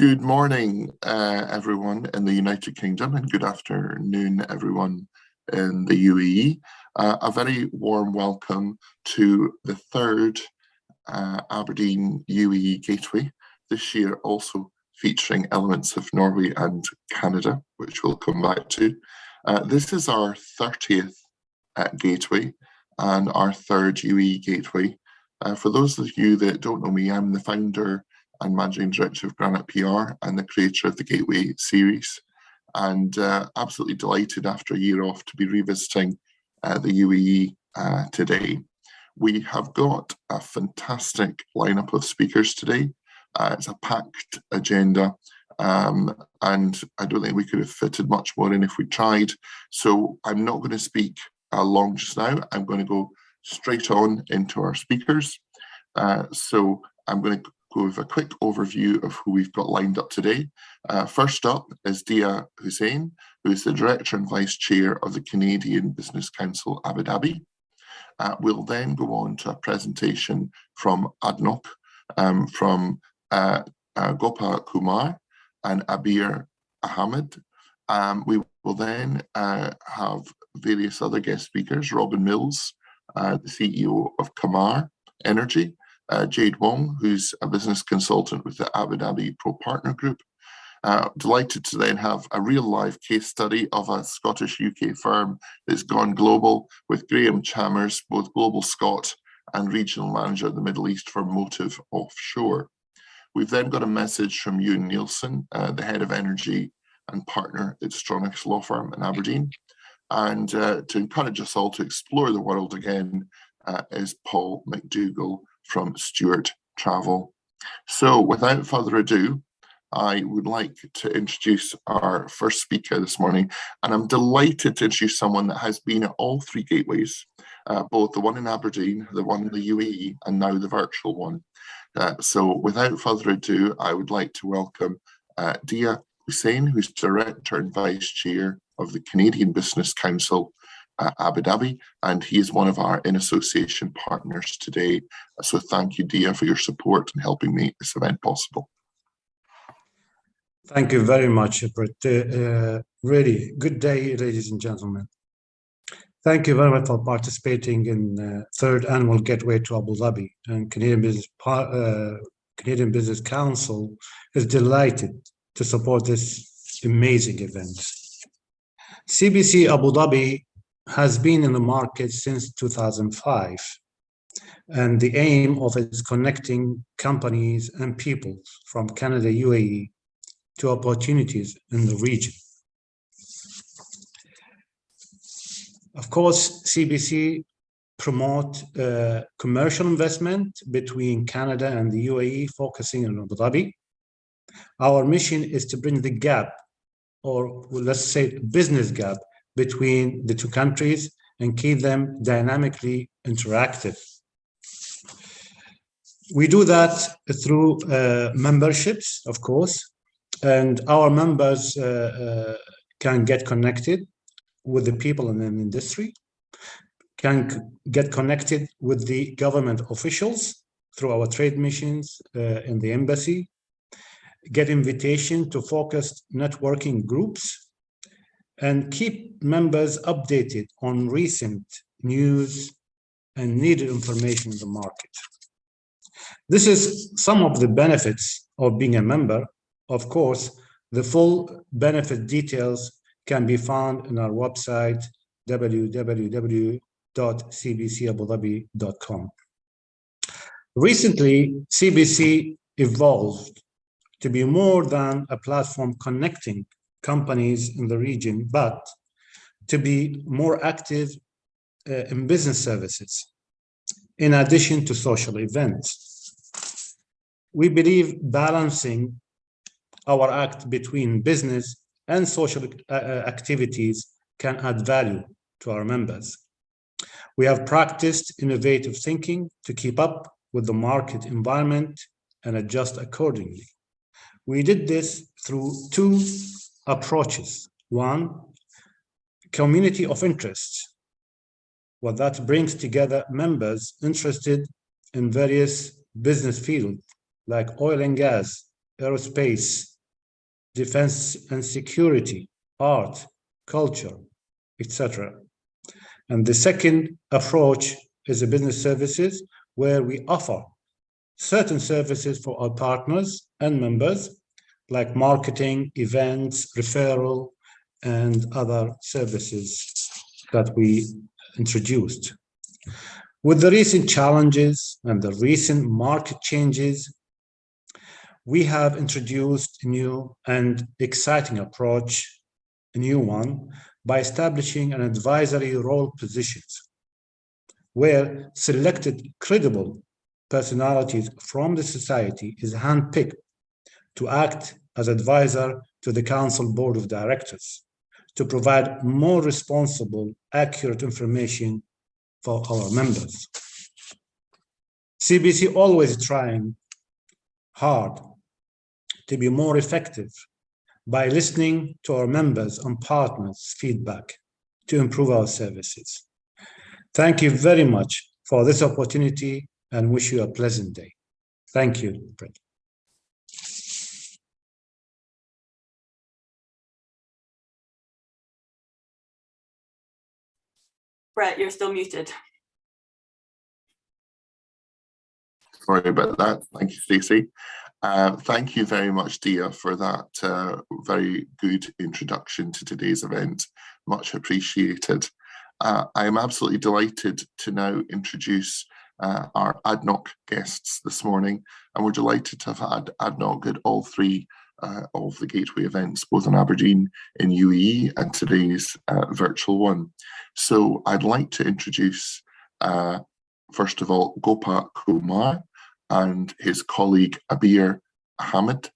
Good morning, everyone in the United Kingdom, and good afternoon, everyone in the UAE. A very warm welcome to the third Aberdeen UAE Gateway, this year also featuring elements of Norway and Canada, which we'll come back to. This is our 30th Gateway and our third UAE Gateway. For those of you that don't know me, I'm the founder and managing director of Granite PR and the creator of the Gateway series, and absolutely delighted after a year off to be revisiting the UAE today. We have got a fantastic lineup of speakers today. It's a packed agenda, and I don't think we could have fitted much more in if we tried. So I'm not going to speak long just now. I'm going to go straight on into our speakers. So I'm going to go with a quick overview of who we've got lined up today. First up is Dhia Hussain, who is the Director and Vice Chair of the Canadian Business Council, Abu Dhabi. We'll then go on to a presentation from ADNOC, from Gopakumar and Abier, Ahmed. We will then have various other guest speakers, Robin Mills, the CEO of Qamar Energy, Jade Wong, who's a business consultant with the Abu Dhabi Pro Partner Group. Delighted to then have a real live case study of a Scottish UK firm that's gone global with Graeme Chalmers, both global Scot and regional manager of the Middle East for Motive Offshore. We've then got a message from Ewan Neilson, the head of energy and partner at Stronachs law firm in Aberdeen. And to encourage us all to explore the world again is Paul McDougall from Stewart Travel. So without further ado, I would like to introduce our first speaker this morning, and I'm delighted to introduce someone that has been at all three gateways, both the one in Aberdeen, the one in the UAE, and now the virtual one. So without further ado, I would like to welcome Dhia Hussain, who's Director and Vice Chair of the Canadian Business Council, Abu Dhabi, and he is one of our in-association partners today. So thank you, Dhia, for your support and helping make this event possible. Thank you very much, Brett. Really good day, ladies and gentlemen. Thank you very much for participating in the third annual Gateway to Abu Dhabi. And Canadian Business Council is delighted to support this amazing event. CBC Abu Dhabi has been in the market since 2005, and the aim of it is connecting companies and people from Canada, UAE, to opportunities in the region. Of course, CBC promote commercial investment between Canada and the UAE, focusing on Abu Dhabi. Our mission is to bring the gap, or let's say business gap, between the two countries and keep them dynamically interactive. We do that through memberships, of course, and our members can get connected with the people in the industry, can get connected with the government officials through our trade missions in the embassy, get invitation to focused networking groups, and keep members updated on recent news and needed information in the market. This is some of the benefits of being a member. Of course, the full benefit details can be found in our website, www.cbcabudhabi.com. Recently, CBC evolved to be more than a platform connecting companies in the region, but to be more active in business services, in addition to social events. We believe balancing our act between business and social activities can add value to our members. We have practiced innovative thinking to keep up with the market environment and adjust accordingly. We did this through two approaches. One, community of interest. Well, that brings together members interested in various business fields like oil and gas, aerospace, defense and security, art, culture, etc. And the second approach is the business services, where we offer certain services for our partners and members, like marketing, events, referral, and other services that we introduced. With the recent challenges and the recent market changes, we have introduced a new and exciting approach, a new one, by establishing an advisory role positions, where selected credible personalities from the society is handpicked to act as advisor to the council board of directors to provide more responsible, accurate information for our members. CBC always trying hard to be more effective by listening to our members and partners' feedback to improve our services. Thank you very much for this opportunity and wish you a pleasant day. Thank you, Brett. Brett, you're still muted. Sorry about that. Thank you, Stacey. Thank you very much, Dhia, for that very good introduction to today's event. Much appreciated. I am absolutely delighted to now introduce our ADNOC guests this morning, and we're delighted to have had ADNOC at all three of the Gateway events, both in Aberdeen, in UAE, and today's virtual one. So I'd like to introduce, first of all, Gopakumar and his colleague Abier, Ahmed,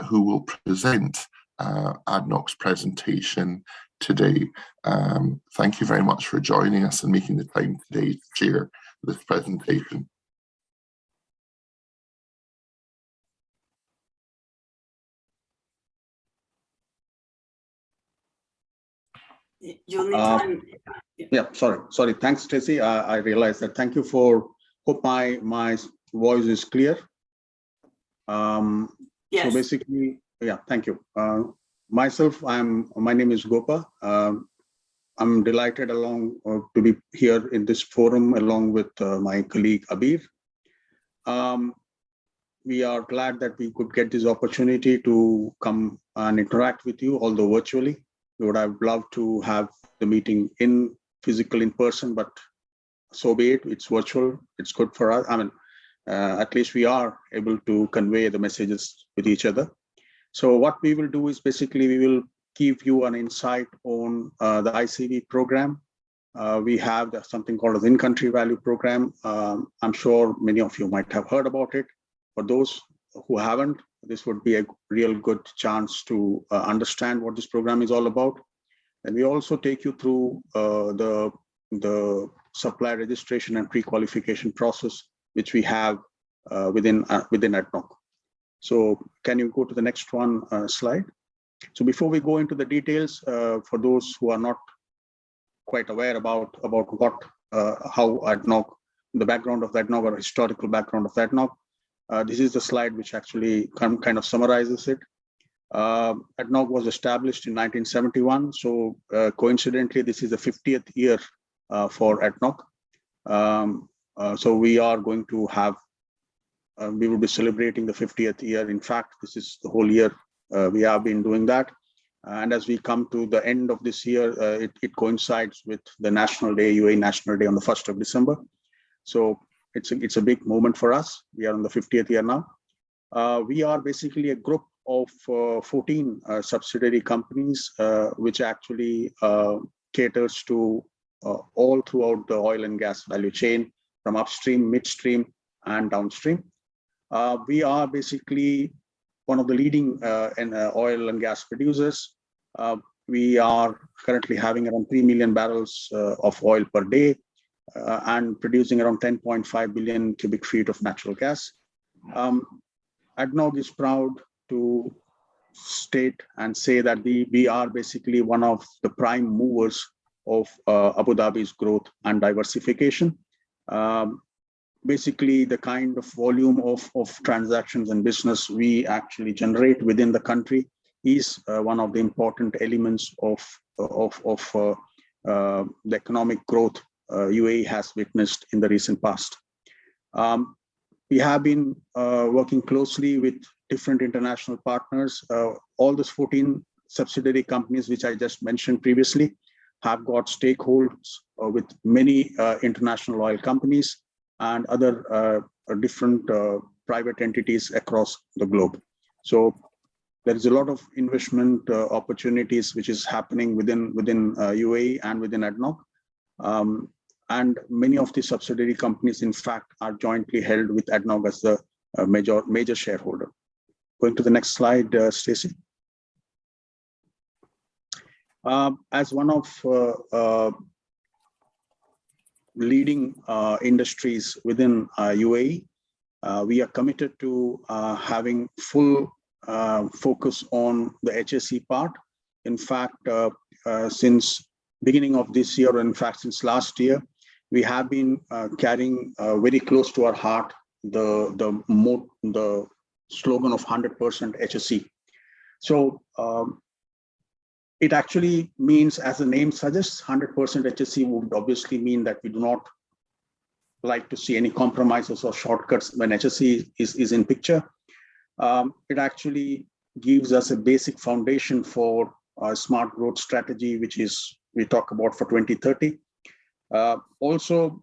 who will present ADNOC's presentation today. Thank you very much for joining us and making the time today to share this presentation. You'll need time. Yeah, sorry. Thanks, Stacey. I realized that. Thank you for. Hope my voice is clear. Yes. So basically, yeah. Thank you. Myself, my name is Gopa. I'm delighted to be here in this forum along with my colleague Abier. We are glad that we could get this opportunity to come and interact with you, although virtually. We would have loved to have the meeting in person, but so be it. It's virtual. It's good for us. I mean, at least we are able to convey the messages with each other. So what we will do is basically we will give you an insight on the ICV program. We have something called the in-country value program. I'm sure many of you might have heard about it. For those who haven't, this would be a real good chance to understand what this program is all about. And we also take you through the supply registration and pre-qualification process, which we have within ADNOC. So can you go to the next one slide? So before we go into the details, for those who are not quite aware about what, how ADNOC, the background of ADNOC or historical background of ADNOC, this is the slide which actually kind of summarizes it. ADNOC was established in 1971. So coincidentally, this is the 50th year for ADNOC. So we are going to have, we will be celebrating the 50th year. In fact, this is the whole year we have been doing that. And as we come to the end of this year, it coincides with the National Day, UAE National Day on the 1st of December. So it's a big moment for us. We are on the 50th year now. We are basically a group of 14 subsidiary companies, which actually caters to all throughout the oil and gas value chain, from upstream, midstream, and downstream. We are basically one of the leading oil and gas producers. We are currently having around 3 million barrels of oil per day and producing around 10.5 billion cubic feet of natural gas. ADNOC is proud to state and say that we are basically one of the prime movers of Abu Dhabi's growth and diversification. Basically, the kind of volume of transactions and business we actually generate within the country is one of the important elements of the economic growth UAE has witnessed in the recent past. We have been working closely with different international partners. All those 14 subsidiary companies, which I just mentioned previously, have got stakeholders with many international oil companies and other different private entities across the globe. So there is a lot of investment opportunities which is happening within UAE and within ADNOC. And many of the subsidiary companies, in fact, are jointly held with ADNOC as the major shareholder. Going to the next slide, Stacey. As one of leading industries within UAE, we are committed to having full focus on the HSE part. In fact, since beginning of this year, or in fact since last year, we have been carrying very close to our heart the slogan of 100% HSE. So it actually means, as the name suggests, 100% HSE would obviously mean that we do not like to see any compromises or shortcuts when HSE is in picture. It actually gives us a basic foundation for our smart growth strategy, which is we talk about for 2030. Also,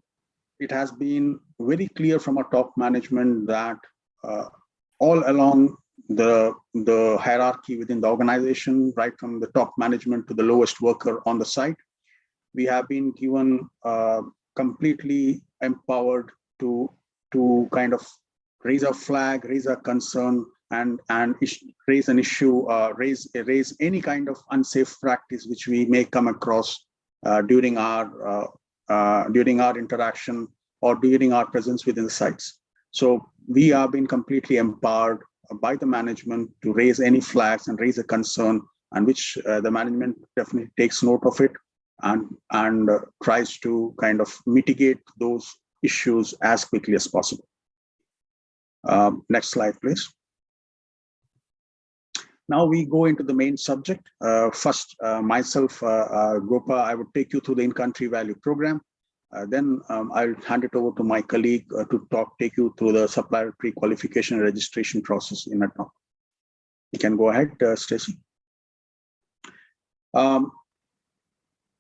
it has been very clear from our top management that all along the hierarchy within the organization, right from the top management to the lowest worker on the site, we have been given completely empowered to kind of raise a flag, raise a concern, and raise an issue, raise any kind of unsafe practice which we may come across during our interaction or during our presence within the sites. So we have been completely empowered by the management to raise any flags and raise a concern, and which the management definitely takes note of it and tries to kind of mitigate those issues as quickly as possible. Next slide, please. Now we go into the main subject. First, myself, Gopa, I would take you through the in-country value program. Then I'll hand it over to my colleague to take you through the supplier pre-qualification and registration process in ADNOC. You can go ahead, Stacey.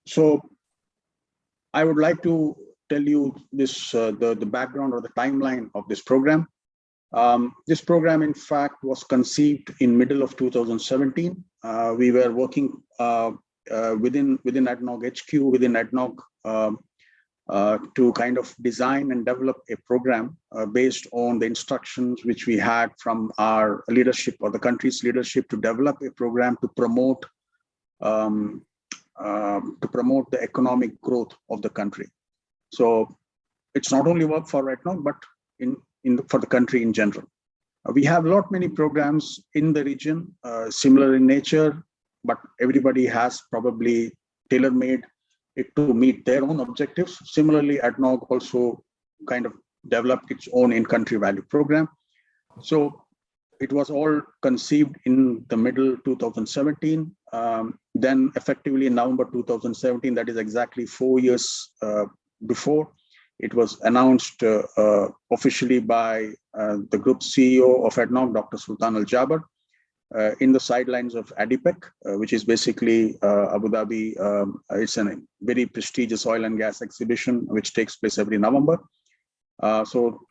So I would like to tell you this, the background or the timeline of this program. This program, in fact, was conceived in middle of 2017. We were working within ADNOC HQ, within ADNOC, to kind of design and develop a program based on the instructions which we had from our leadership or the country's leadership to develop a program to promote the economic growth of the country. So it's not only work for ADNOC, but for the country in general. We have many programs in the region, similar in nature, but everybody has probably tailor-made it to meet their own objectives. Similarly, ADNOC also kind of developed its own in-country value program. So it was all conceived in the middle 2017. Then effectively in November 2017, that is exactly 4 years before, it was announced officially by the group CEO of ADNOC, Dr. Sultan Al Jaber, in the sidelines of ADIPEC, which is basically Abu Dhabi. It's a very prestigious oil and gas exhibition, which takes place every November. So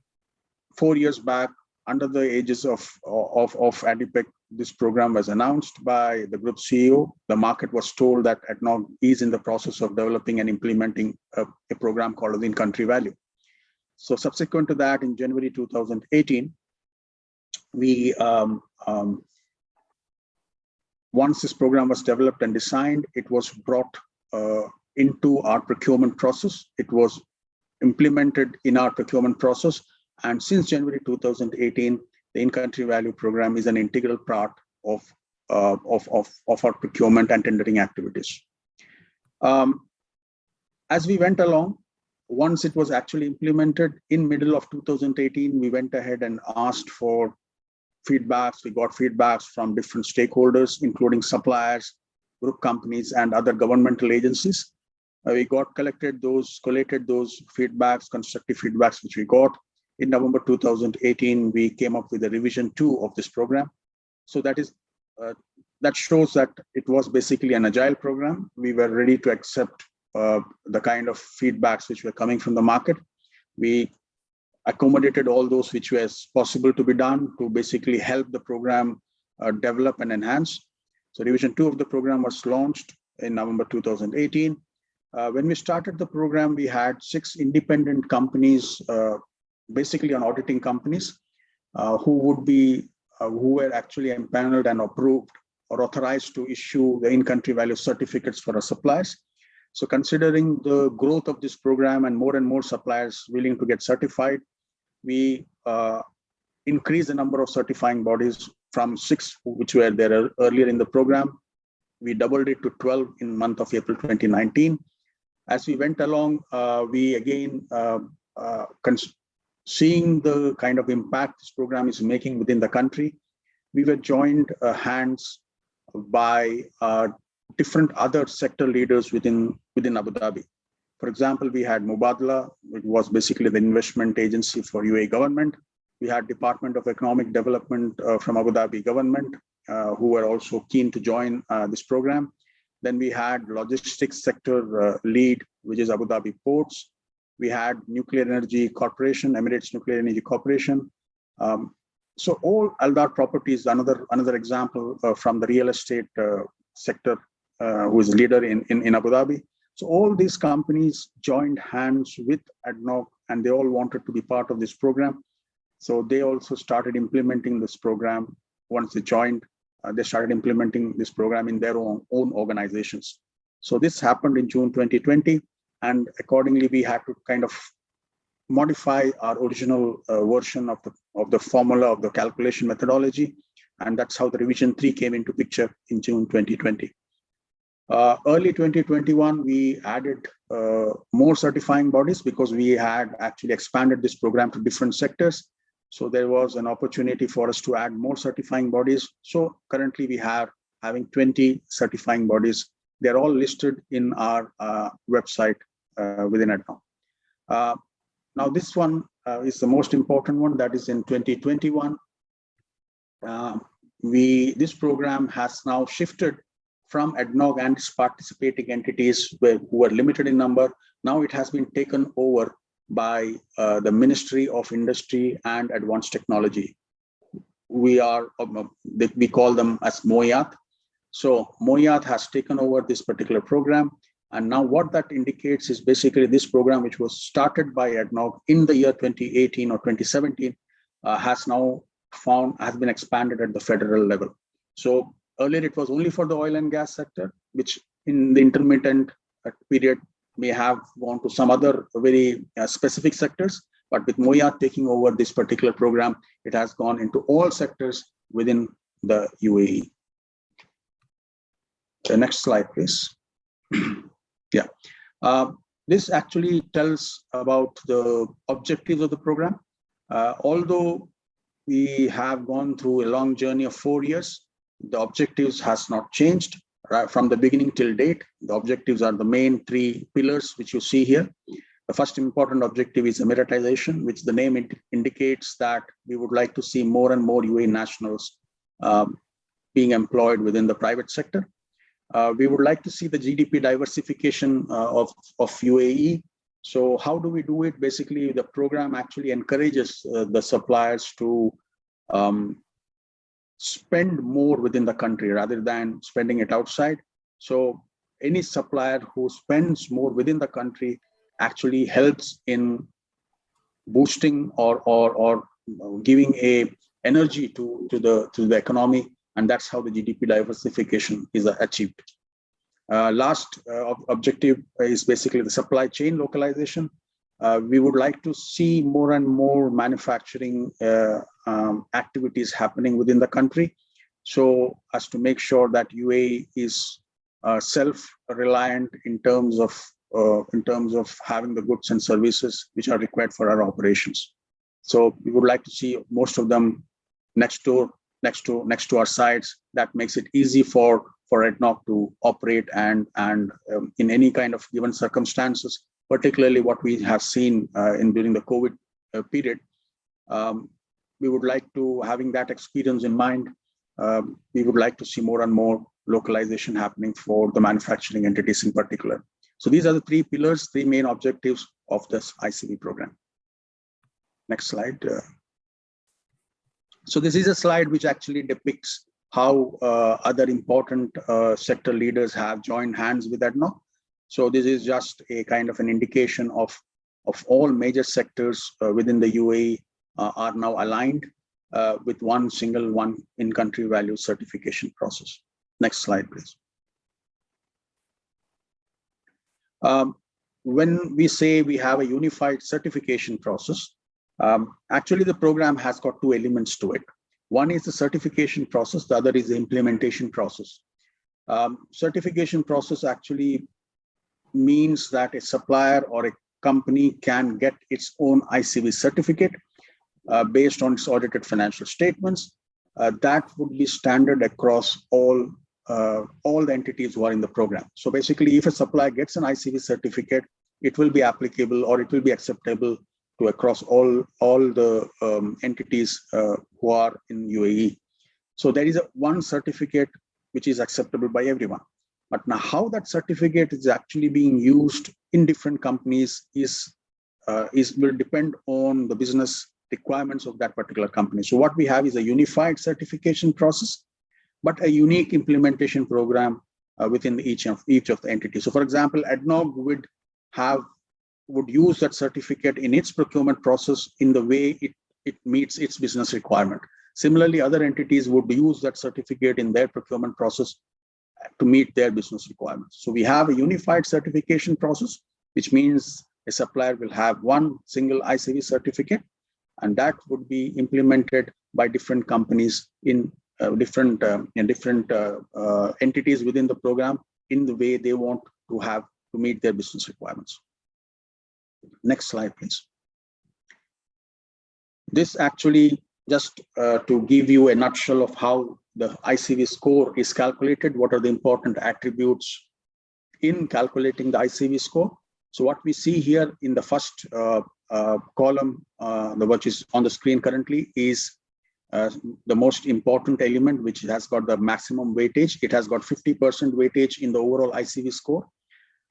4 years back, under the aegis of ADIPEC, this program was announced by the group CEO. The market was told that ADNOC is in the process of developing and implementing a program called the in-country value. So subsequent to that, in January 2018, we once this program was developed and designed, it was brought into our procurement process. It was implemented in our procurement process. And since January 2018, the in-country value program is an integral part of our procurement and tendering activities. As we went along, once it was actually implemented in middle of 2018, we went ahead and asked for feedbacks. We got feedbacks from different stakeholders, including suppliers, group companies, and other governmental agencies. We collated those feedbacks, constructive feedbacks, which we got. In November 2018, we came up with a revision 2 of this program. So that shows that it was basically an agile program. We were ready to accept the kind of feedbacks which were coming from the market. We accommodated all those which was possible to be done to basically help the program develop and enhance. So revision 2 of the program was launched in November 2018. When we started the program, we had 6 independent companies, basically on auditing companies, who were actually empaneled and approved or authorized to issue the in-country value certificates for our suppliers. So considering the growth of this program and more suppliers willing to get certified, we increased the number of certifying bodies from 6, which were there earlier in the program. We doubled it to 12 in the month of April 2019. As we went along, we again, seeing the kind of impact this program is making within the country, we were joined hands by different other sector leaders within Abu Dhabi. For example, we had Mubadala, which was basically the investment agency for UAE government. We had Department of Economic Development from Abu Dhabi government, who were also keen to join this program. Then we had logistics sector lead, which is Abu Dhabi Ports. We had Nuclear Energy Corporation, Emirates Nuclear Energy Corporation. So all Aldar Properties, another example from the real estate sector, who is a leader in Abu Dhabi. So all these companies joined hands with ADNOC, and they all wanted to be part of this program. So they also started implementing this program. Once they joined, they started implementing this program in their own organizations. So this happened in June 2020, and accordingly, we had to kind of modify our original version of the formula of the calculation methodology, and that's how the revision 3 came into picture in June 2020. Early 2021, we added more certifying bodies because we had actually expanded this program to different sectors. So there was an opportunity for us to add more certifying bodies. So currently we are having 20 certifying bodies. They're all listed in our website within ADNOC. Now this one is the most important one, that is in 2021. This program has now shifted from ADNOC and its participating entities who were limited in number. Now it has been taken over by the Ministry of Industry and Advanced Technology. We call them as MOIAT. So MOIAT has taken over this particular program. And now what that indicates is basically this program, which was started by ADNOC in the year 2018 or 2017, has been expanded at the federal level. So earlier it was only for the oil and gas sector, which in the intermittent period may have gone to some other very specific sectors. But with MOIAT taking over this particular program, it has gone into all sectors within the UAE. The next slide, please. Yeah. This actually tells about the objectives of the program. Although we have gone through a long journey of 4 years, the objectives has not changed right from the beginning till date. The objectives are the main 3 pillars which you see here. The first important objective is Emiratization, which the name indicates that we would like to see more and more UAE nationals being employed within the private sector. We would like to see the GDP diversification of UAE. So how do we do it? Basically, the program actually encourages the suppliers to spend more within the country rather than spending it outside. So any supplier who spends more within the country actually helps in boosting or giving a energy to the economy, and that's how the GDP diversification is achieved. Last objective is basically the supply chain localization. We would like to see more and more manufacturing activities happening within the country, so as to make sure that UAE is self-reliant in terms of having the goods and services which are required for our operations. So we would like to see most of them next to our sites. That makes it easy for ADNOC to operate and in any kind of given circumstances, particularly what we have seen during the COVID period. We would like to, having that experience in mind, we would like to see more and more localization happening for the manufacturing entities in particular. So these are the three pillars, three main objectives of this ICV program. Next slide. So this is a slide which actually depicts how other important sector leaders have joined hands with ADNOC. So this is just a kind of an indication of all major sectors within the UAE are now aligned with one in-country value certification process. Next slide, please. When we say we have a unified certification process, actually the program has got two elements to it. One is the certification process, the other is the implementation process. Certification process actually means that a supplier or a company can get its own ICV certificate based on its audited financial statements. That would be standard across all the entities who are in the program. So basically, if a supplier gets an ICV certificate, it will be applicable or it will be acceptable to across all the entities who are in UAE. So there is one certificate which is acceptable by everyone. But now how that certificate is actually being used in different companies will depend on the business requirements of that particular company. So what we have is a unified certification process, but a unique implementation program within each of the entities. So for example, ADNOC would use that certificate in its procurement process in the way it meets its business requirement. Similarly, other entities would use that certificate in their procurement process to meet their business requirements. So we have a unified certification process, which means a supplier will have one single ICV certificate, and that would be implemented by different companies in different entities within the program in the way they want to meet their business requirements. Next slide, please. This actually just to give you a nutshell of how the ICV score is calculated, what are the important attributes in calculating the ICV score. So what we see here in the first column, which is on the screen currently, is the most important element, which has got the maximum weightage. It has got 50% weightage in the overall ICV score.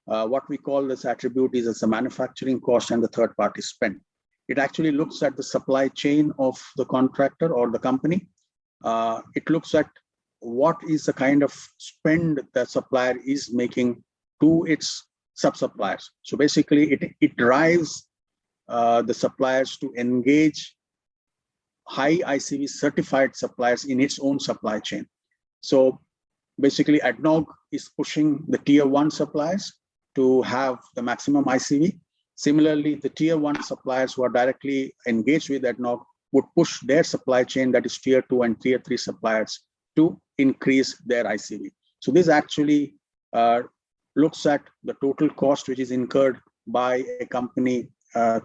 What we call this attribute is as the manufacturing cost and the third party spend. It actually looks at the supply chain of the contractor or the company. It looks at what is the kind of spend the supplier is making to its sub-suppliers. So basically it drives the suppliers to engage high ICV certified suppliers in its own supply chain. So basically ADNOC is pushing the tier 1 suppliers to have the maximum ICV. Similarly, the tier 1 suppliers who are directly engaged with ADNOC would push their supply chain, that is tier 2 and tier 3 suppliers, to increase their ICV. So this actually looks at the total cost which is incurred by a company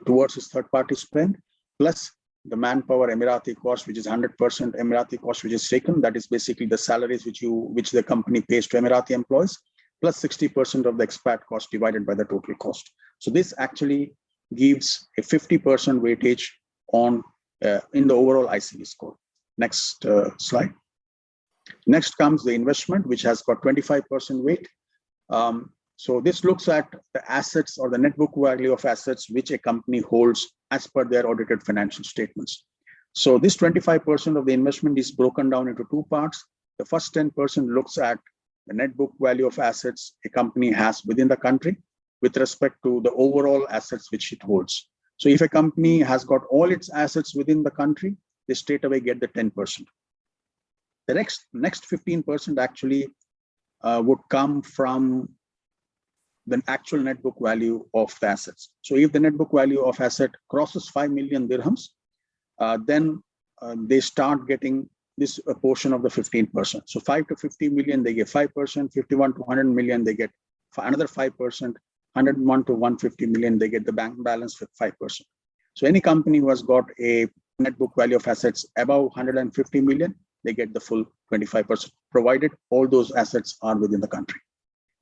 towards its third party spend, plus the manpower Emirati cost, which is 100% Emirati cost, which is taken. That is basically the salaries which the company pays to Emirati employees, plus 60% of the expat cost divided by the total cost. So this actually gives a 50% weightage on in the overall ICV score. Next slide. Next comes the investment, which has got 25% weight. So this looks at the assets or the net book value of assets which a company holds as per their audited financial statements. So this 25% of the investment is broken down into two parts. The first 10% looks at the net book value of assets a company has within the country with respect to the overall assets which it holds. So if a company has got all its assets within the country, they straight away get the 10%. The next 15% actually would come from the actual net book value of the assets. So if the net book value of asset crosses 5 million dirhams, then they start getting this portion of the 15%. So 5 to 50 million, they get 5%, 51 to 100 million, they get another 5%, 101 to 150 million, they get the bank balance with 5%. So any company who has got a net book value of assets above 150 million, they get the full 25%, provided all those assets are within the country.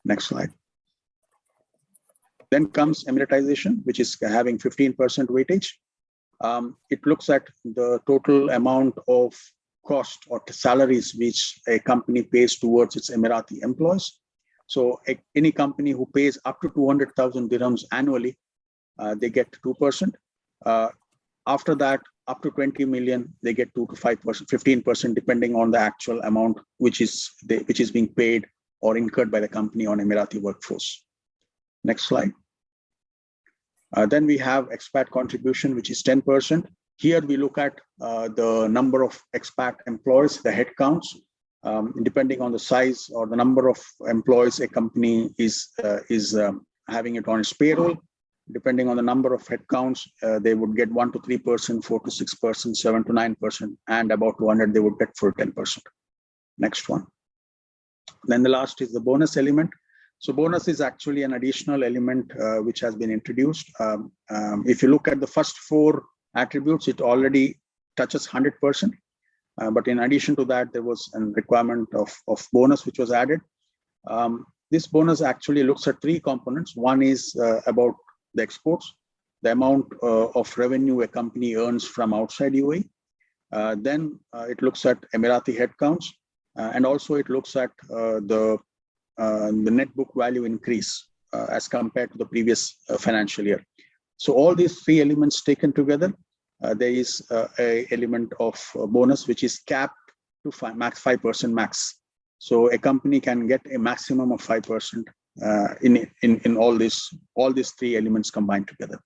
Next slide. Then comes emiratization, which is having 15% weightage. It looks at the total amount of cost or salaries which a company pays towards its Emirati employees. So any company who pays up to 200,000 dirhams annually, they get 2%. After that, up to 20 million, they get 2 to 5%, 15%, depending on the actual amount which is being paid or incurred by the company on Emirati workforce. Next slide. Then we have expat contribution, which is 10%. Here we look at the number of expat employees, the headcounts, depending on the size or the number of employees a company is having it on its payroll. Depending on the number of headcounts, they would get 1 to 3%, 4 to 6%, 7 to 9%, and about 200 they would get for 10%. Next one. Then the last is the bonus element. So bonus is actually an additional element which has been introduced. If you look at the first 4 attributes, it already touches 100%. But in addition to that, there was a requirement of bonus which was added. This bonus actually looks at 3 components. One is about the exports, the amount of revenue a company earns from outside UAE. Then it looks at Emirati headcounts, and also it looks at the net book value increase as compared to the previous financial year. So all these 3 elements taken together, there is a element of bonus which is capped to 5% max. So a company can get a maximum of 5% in all these 3 elements combined together.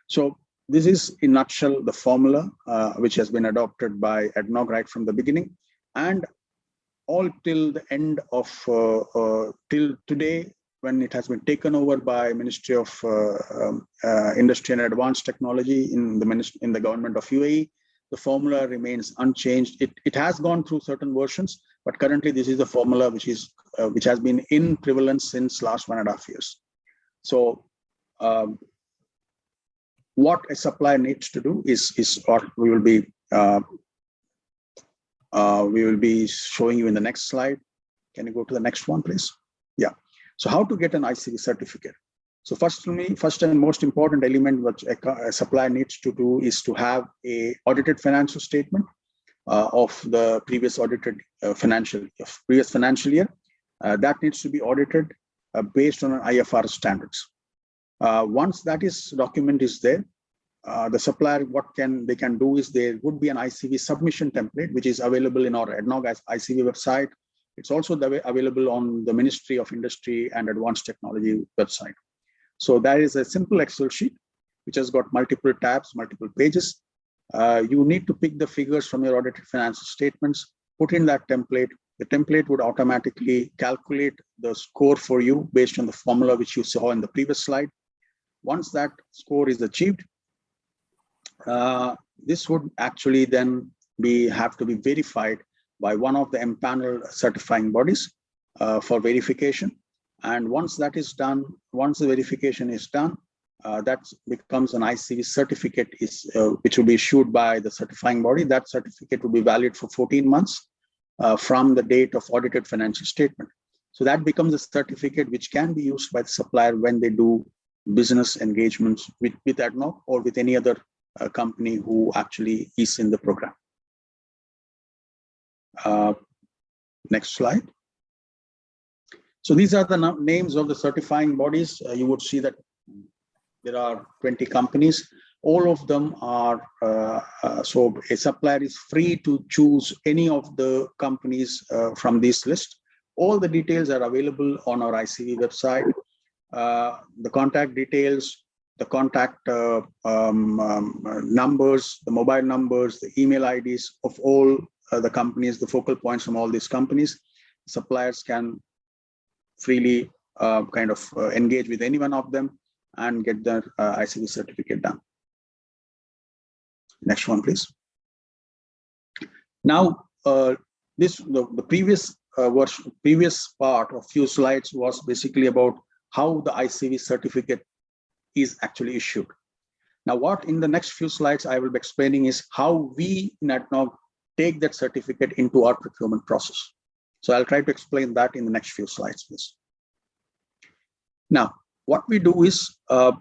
So this is in a nutshell the formula which has been adopted by ADNOC right from the beginning, and all till the end of till today, when it has been taken over by Ministry of Industry and Advanced Technology in the government of UAE. The formula remains unchanged. It has gone through certain versions, but currently this is the formula which has been in prevalence since last 1.5 years. So what a supplier needs to do is what we will be showing you in the next slide. Can you go to the next one, please? Yeah. So how to get an ICV certificate? So first and most important element which a supplier needs to do is to have a audited financial statement of the previous financial year. That needs to be audited based on an IFRS standards. Once that document is there, the supplier, they can do is there would be an ICV submission template which is available in our ADNOC ICV website. It's also available on the Ministry of Industry and Advanced Technology website. So that is a simple Excel sheet which has got multiple tabs, multiple pages. You need to pick the figures from your audited financial statements, put in that template. The template would automatically calculate the score for you based on the formula which you saw in the previous slide. Once that score is achieved, this would actually then have to be verified by one of the empaneled certifying bodies for verification. And once that is done, once the verification is done, that becomes an ICV certificate which will be issued by the certifying body. That certificate will be valid for 14 months from the date of audited financial statement. So that becomes a certificate which can be used by the supplier when they do business engagements with ADNOC or with any other company who actually is in the program. Next slide. So these are the names of the certifying bodies. You would see that there are 20 companies. All of them are, so a supplier is free to choose any of the companies from this list. All the details are available on our ICV website. The contact details, the contact numbers, the mobile numbers, the email IDs of all the companies, the focal points from all these companies. Suppliers can freely engage with any one of them and get their ICV certificate done. Next one, please. Now, the previous part of few slides was basically about how the ICV certificate is actually issued. Now, what in the next few slides I will be explaining is how we in ADNOC take that certificate into our procurement process. So I'll try to explain that in the next few slides, please. Now, what we do is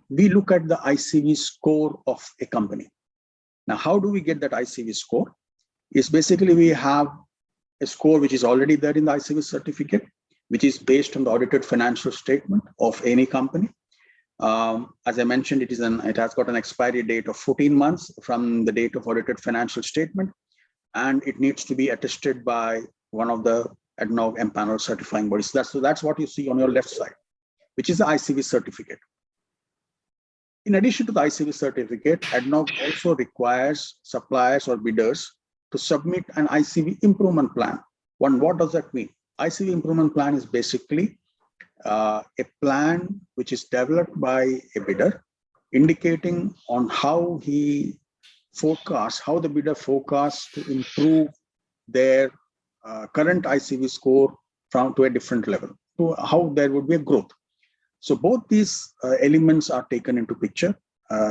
we look at the ICV score of a company. Now, how do we get that ICV score? Is basically we have a score which is already there in the ICV certificate, which is based on the audited financial statement of any company. As I mentioned, it has got an expiry date of 14 months from the date of audited financial statement, and it needs to be attested by one of the ADNOC empaneled certifying bodies. So that's what you see on your left side, which is the ICV certificate. In addition to the ICV certificate, ADNOC also requires suppliers or bidders to submit an ICV improvement plan. What does that mean? ICV improvement plan is basically a plan which is developed by a bidder, indicating on how the bidder forecasts to improve their current ICV score to a different level, to how there would be a growth. So both these elements are taken into picture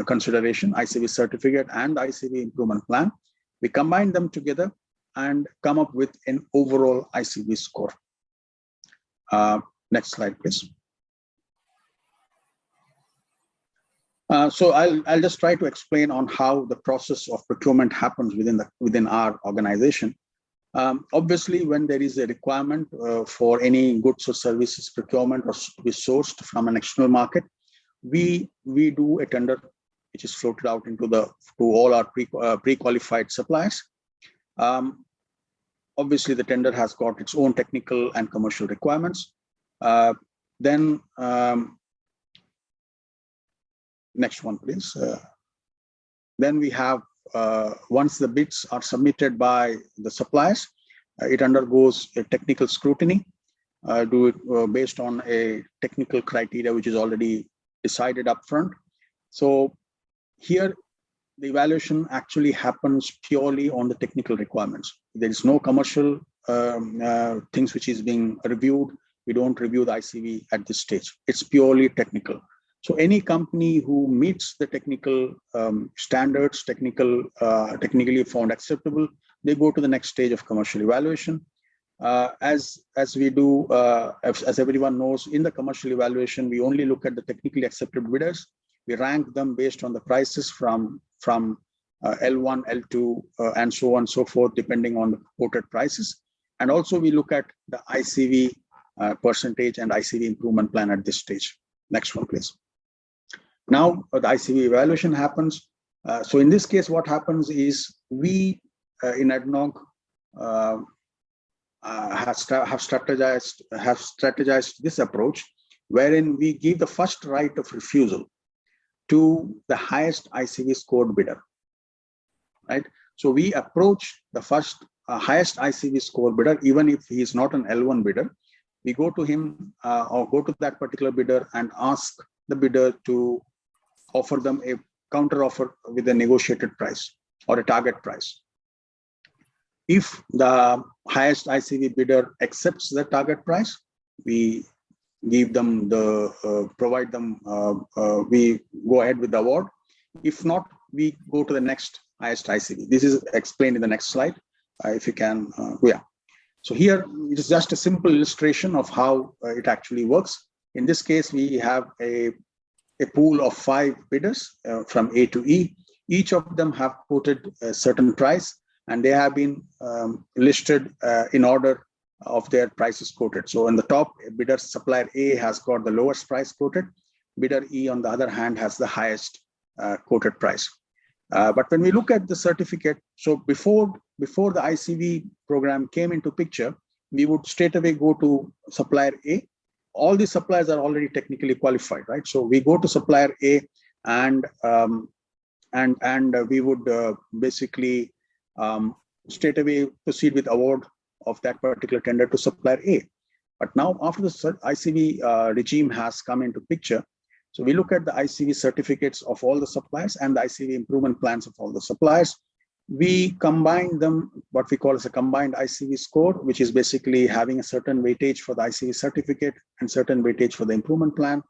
consideration, ICV certificate and ICV improvement plan. We combine them together and come up with an overall ICV score. Next slide, please. So I'll just try to explain on how the process of procurement happens within our organization. Obviously, when there is a requirement for any goods or services procurement or to be sourced from an external market, we do a tender which is floated out to all our pre-qualified suppliers. Obviously, the tender has got its own technical and commercial requirements. Then next one, please. Then we have, once the bids are submitted by the suppliers, it undergoes a technical scrutiny, based on a technical criteria which is already decided upfront. So here, the evaluation actually happens purely on the technical requirements. There is no commercial things which is being reviewed. We don't review the ICV at this stage. It's purely technical. So any company who meets the technical standards, technically found acceptable, they go to the next stage of commercial evaluation. As we do, as everyone knows, in the commercial evaluation, we only look at the technically accepted bidders. We rank them based on the prices from L1, L2, and so on and so forth, depending on the quoted prices. And also we look at the ICV percentage and ICV improvement plan at this stage. Next one, please. Now the ICV evaluation happens. So in this case, what happens is we in ADNOC have strategized this approach, wherein we give the first right of refusal to the highest ICV scored bidder, right? So we approach the first highest ICV score bidder, even if he is not an L1 bidder. We go to him or go to that particular bidder and ask the bidder to offer them a counter offer with a negotiated price or a target price. If the highest ICV bidder accepts the target price, we give them provide them, we go ahead with the award. If not, we go to the next highest ICV. This is explained in the next slide. If you can, yeah. So here it is just a simple illustration of how it actually works. In this case, we have a pool of 5 bidders from A to E. Each of them have quoted a certain price, and they have been listed in order of their prices quoted. So on the top, bidder supplier A has got the lowest price quoted. Bidder E, on the other hand, has the highest quoted price. But when we look at the certificate, so before the ICV program came into picture, we would straight away go to supplier A. All these suppliers are already technically qualified, right? So we go to supplier A, and we would basically straight away proceed with award of that particular tender to supplier A. But now, after the ICV regime has come into picture, so we look at the ICV certificates of all the suppliers and the ICV improvement plans of all the suppliers. We combine them, what we call as a combined ICV score, which is basically having a certain weightage for the ICV certificate and certain weightage for the improvement plan,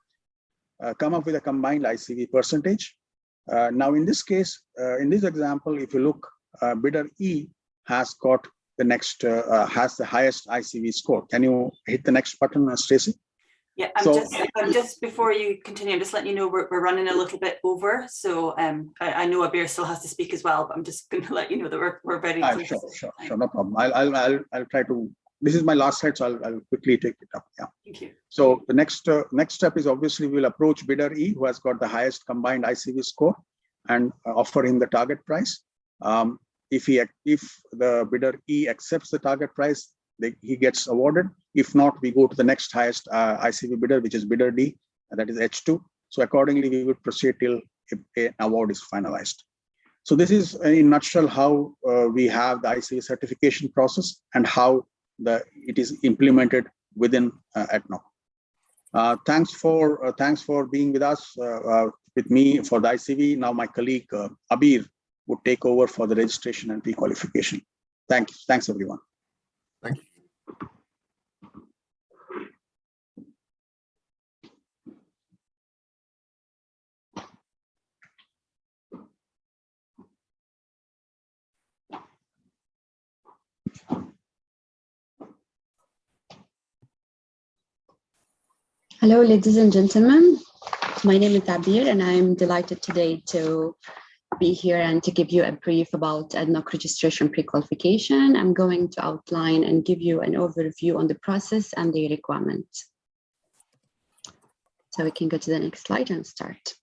come up with a combined ICV percentage. Now, in this case, in this example, if you look, bidder E has got the next, has the highest ICV score. Can you hit the next button, Stacey? Yeah, I'm just before you continue, I'm just letting you know we're running a little bit over. So I know Abier still has to speak as well, but I'm just going to let you know that we're very close. Sure, no problem. I'll try to. This is my last slide, so I'll quickly take it up. Yeah. Thank you. So the next step is obviously we'll approach bidder E, who has got the highest combined ICV score, and offer him the target price. If the bidder E accepts the target price, he gets awarded. If not, we go to the next highest ICV bidder, which is bidder D, and that is H2. So accordingly, we would proceed till an award is finalized. So this is in a nutshell how we have the ICV certification process and how it is implemented within ADNOC. Thanks for being with us, with me for the ICV. Now my colleague Abier would take over for the registration and pre-qualification. Thanks everyone. Thank you. Hello, ladies and gentlemen. My name is Abier, and I'm delighted today to be here and to give you a brief about ADNOC registration pre-qualification. I'm going to outline and give you an overview on the process and the requirements. So we can go to the next slide and start.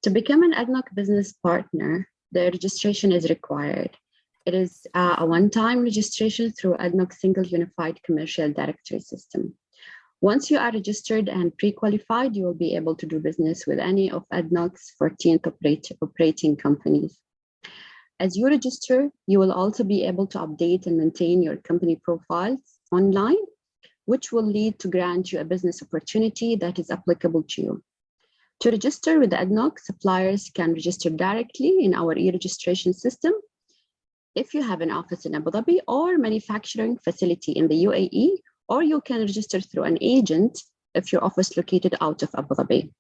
To become an ADNOC business partner, the registration is required. It is a one-time registration through ADNOC Single Unified Commercial Directory System. Once you are registered and pre-qualified, you will be able to do business with any of ADNOC's 14 operating companies. As you register, you will also be able to update and maintain your company profiles online, which will lead to grant you a business opportunity that is applicable to you. To register with ADNOC, suppliers can register directly in our e-registration system if you have an office in Abu Dhabi or manufacturing facility in the UAE, or you can register through an agent if your office located out of Abu Dhabi.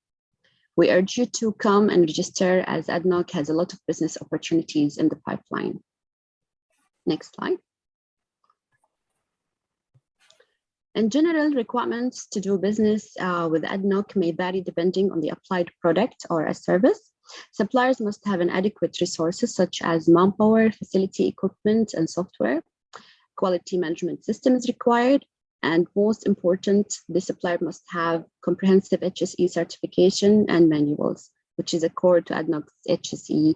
We urge you to come and register, as ADNOC has a lot of business opportunities in the pipeline. Next slide. In general, requirements to do business with ADNOC may vary depending on the applied product or a service. Suppliers must have an adequate resources such as manpower, facility equipment, and software. Quality management system is required. And most important, the supplier must have comprehensive HSE certification and manuals, which is a core to ADNOC's HSE,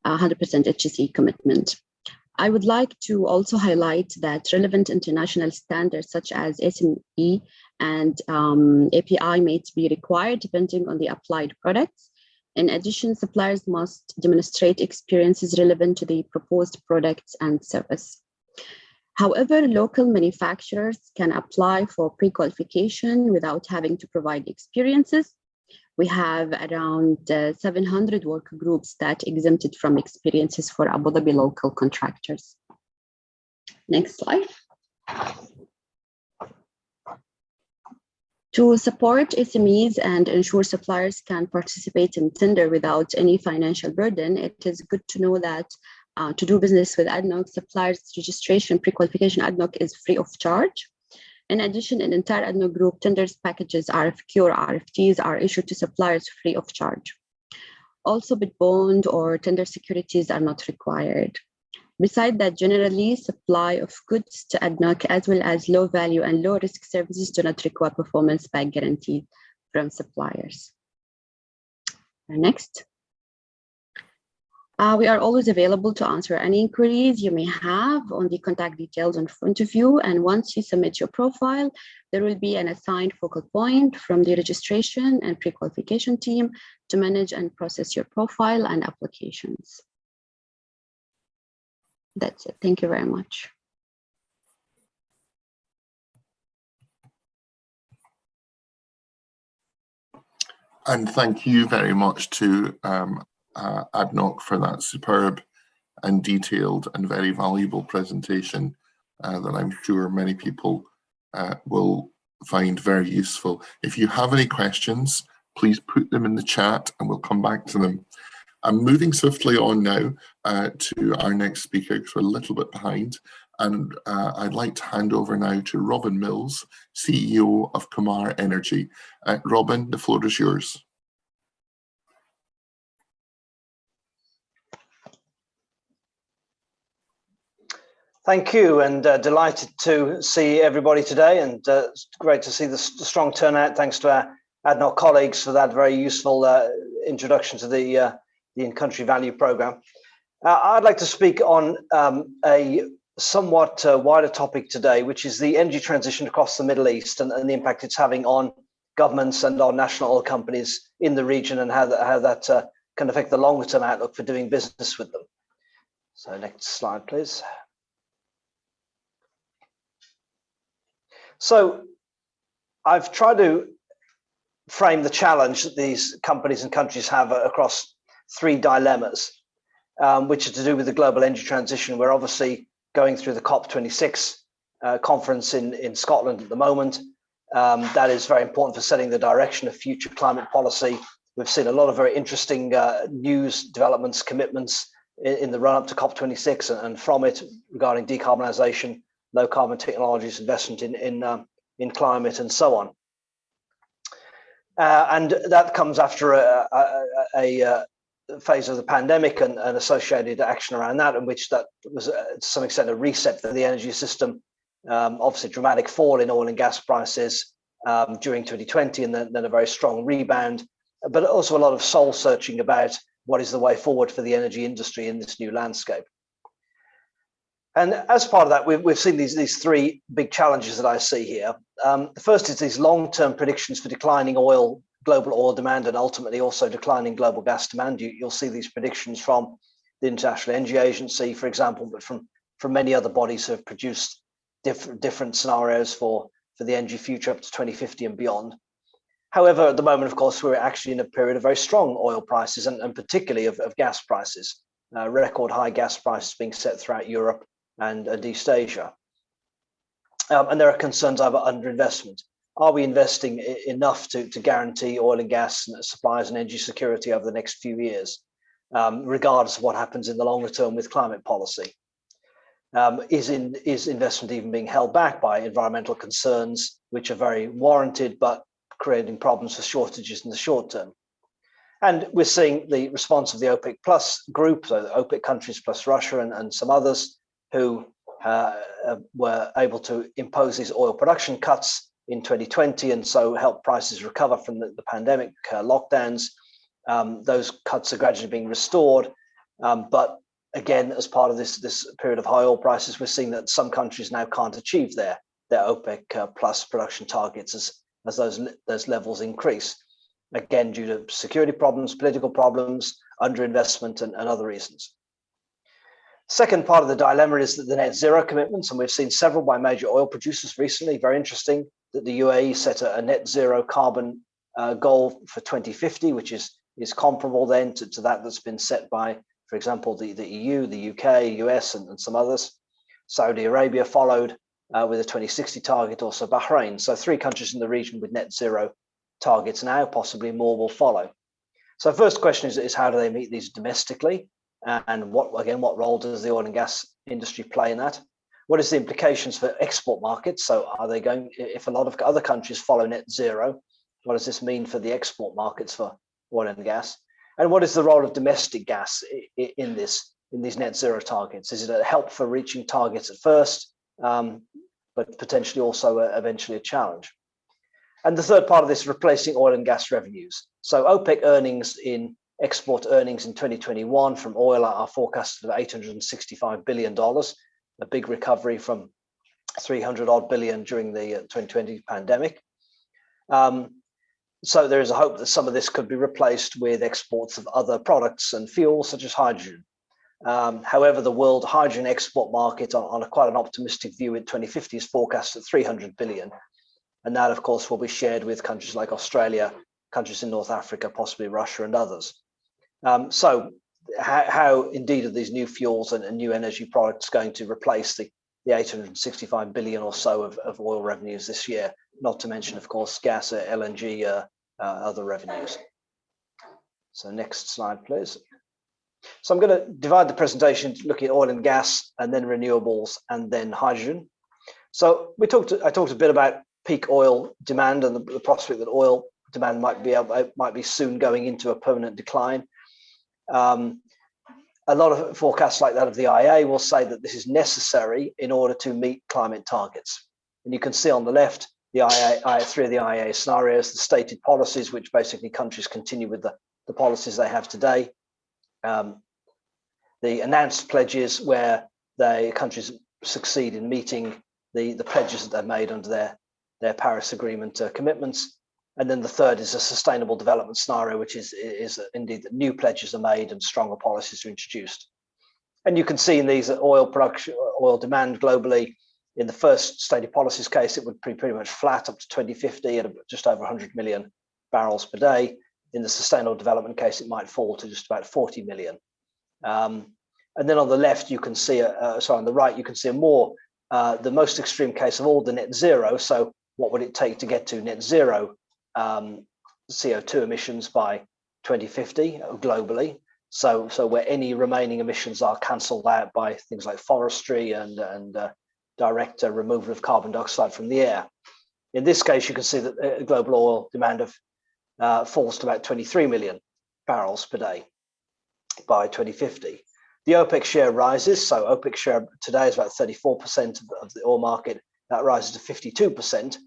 100% HSE commitment. I would like to also highlight that relevant international standards such as SME and API may be required depending on the applied products. In addition, suppliers must demonstrate experiences relevant to the proposed products and service. However, local manufacturers can apply for pre-qualification without having to provide experiences. We have around 700 work groups that exempted from experiences for Abu Dhabi local contractors. Next slide. To support SMEs and ensure suppliers can participate in tender without any financial burden, it is good to know that to do business with ADNOC, suppliers registration pre-qualification ADNOC is free of charge. In addition, an entire ADNOC group tenders, packages, RFQ or RFTs are issued to suppliers free of charge. Also, bid bond or tender securities are not required. Besides that, generally, supply of goods to ADNOC as well as low value and low risk services do not require performance back guarantee from suppliers. Next. We are always available to answer any inquiries you may have on the contact details in front of you. And once you submit your profile, there will be an assigned focal point from the registration and pre-qualification team to manage and process your profile and applications. That's it. Thank you very much. And thank you very much to ADNOC for that superb and detailed and very valuable presentation that I'm sure many people will find very useful. If you have any questions, please put them in the chat and we'll come back to them. I'm moving swiftly on now to our next speaker because we're a little bit behind. And I'd like to hand over now to Robin Mills, CEO of Qamar Energy. Robin, the floor is yours. Thank you, and delighted to see everybody today, and it's great to see the strong turnout. Thanks to our ADNOC colleagues for that very useful introduction to the in-country value program. I'd like to speak on a somewhat wider topic today, which is the energy transition across the Middle East and the impact it's having on governments and on national oil companies in the region, and how that can affect the longer-term outlook for doing business with them. So next slide, please. So I've tried to frame the challenge that these companies and countries have across three dilemmas, which are to do with the global energy transition. We're obviously going through the COP26 conference in Scotland at the moment. That is very important for setting the direction of future climate policy. We've seen a lot of very interesting news, developments, commitments in the run-up to COP26 and from it regarding decarbonisation, low carbon technologies, investment in climate, and so on. And that comes after a phase of the pandemic and associated action around that, in which that was to some extent a reset for the energy system. Obviously, dramatic fall in oil and gas prices during 2020, and then a very strong rebound, but also a lot of soul searching about what is the way forward for the energy industry in this new landscape. And as part of that, we've seen these three big challenges that I see here. The first is these long-term predictions for declining global oil demand, and ultimately also declining global gas demand. You'll see these predictions from the International Energy Agency, for example, but from many other bodies who have produced different scenarios for the energy future up to 2050 and beyond. However, at the moment, of course, we're actually in a period of very strong oil prices, and particularly of gas prices. Record high gas prices being set throughout Europe and East Asia. And there are concerns over underinvestment. Are we investing enough to guarantee oil and gas supplies and energy security over the next few years, regardless of what happens in the longer term with climate policy? Is investment even being held back by environmental concerns, which are very warranted, but creating problems for shortages in the short term? And we're seeing the response of the OPEC Plus group, so the OPEC countries plus Russia and some others, who were able to impose these oil production cuts in 2020, and so help prices recover from the pandemic lockdowns. Those cuts are gradually being restored, but again, as part of this period of high oil prices, we're seeing that some countries now can't achieve their OPEC plus production targets as those levels increase, again due to security problems, political problems, underinvestment, and other reasons. Second part of the dilemma is that the net zero commitments, and we've seen several by major oil producers recently. Very interesting that the UAE set a net zero carbon goal for 2050, which is comparable then to that that's been set by, for example, the EU, the UK, US, and some others. Saudi Arabia followed with a 2060 target, also Bahrain. So 3 countries in the region with net zero targets now, possibly more will follow. So first question is how do they meet these domestically? And what role does the oil and gas industry play in that? What is the implications for export markets? So are they going, if a lot of other countries follow net zero, what does this mean for the export markets for oil and gas? And what is the role of domestic gas in these net zero targets? Is it a help for reaching targets at first, but potentially also eventually a challenge? And the third part of this, replacing oil and gas revenues. So OPEC export earnings in 2021 from oil are forecasted at $865 billion, a big recovery from 300 odd billion during the 2020 pandemic. So there is a hope that some of this could be replaced with exports of other products and fuels such as hydrogen. However, the world hydrogen export market on quite an optimistic view in 2050 is forecast at 300 billion. And that, of course, will be shared with countries like Australia, countries in North Africa, possibly Russia and others. So how indeed are these new fuels and new energy products going to replace the 865 billion or so of oil revenues this year, not to mention, of course, gas, LNG, other revenues. So next slide, please. So I'm going to divide the presentation looking at oil and gas, and then renewables, and then hydrogen. So I talked a bit about peak oil demand and the prospect that oil demand might be soon going into a permanent decline. A lot of forecasts like that of the IEA will say that this is necessary in order to meet climate targets. And you can see on the left the IEA, three of the IEA scenarios, the stated policies, which basically countries continue with the policies they have today. The announced pledges, where the countries succeed in meeting the pledges that they've made under their Paris Agreement commitments. And then the third is a sustainable development scenario, which is indeed that new pledges are made and stronger policies are introduced. And you can see in these that oil production, oil demand globally, in the first stated policies case, it would be pretty much flat up to 2050 at just over 100 million barrels per day. In the sustainable development case, it might fall to just about 40 million. And then on the left, you can see, on the right, you can see the most extreme case of all, the net zero. So what would it take to get to net zero CO2 emissions by 2050 globally? So where any remaining emissions are cancelled out by things like forestry and direct removal of carbon dioxide from the air. In this case, you can see that global oil demand falls to about 23 million barrels per day by 2050. The OPEC share rises. So OPEC share today is about 34% of the oil market. That rises to 52%.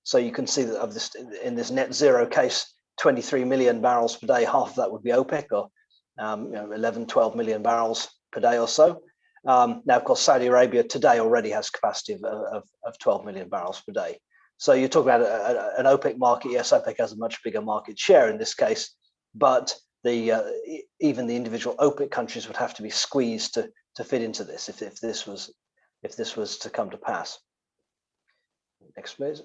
So you can see that in this net zero case, 23 million barrels per day, half of that would be OPEC, or 11, 12 million barrels per day or so. Now, of course, Saudi Arabia today already has capacity of 12 million barrels per day. So you're talking about an OPEC market. Yes, OPEC has a much bigger market share in this case, but even the individual OPEC countries would have to be squeezed to fit into this if this was to come to pass. Next, please.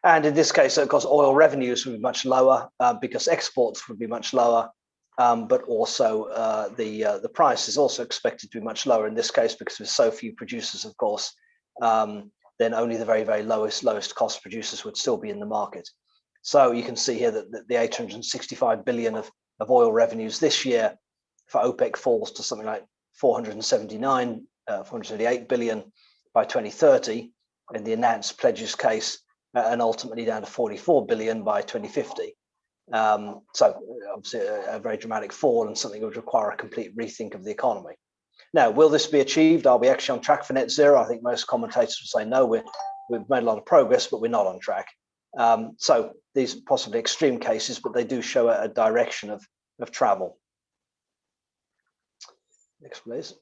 And in this case, of course, oil revenues would be much lower because exports would be much lower, but also the price is also expected to be much lower in this case because with so few producers, of course, then only the very, very lowest cost producers would still be in the market. So you can see here that the 865 billion of oil revenues this year for OPEC falls to something like 478 billion by 2030 in the announced pledges case, and ultimately down to 44 billion by 2050. So obviously a very dramatic fall and something that would require a complete rethink of the economy. Now, will this be achieved? Are we actually on track for net zero? I think most commentators will say no, we've made a lot of progress, but we're not on track. So these are possibly extreme cases, but they do show a direction of travel. Next, please.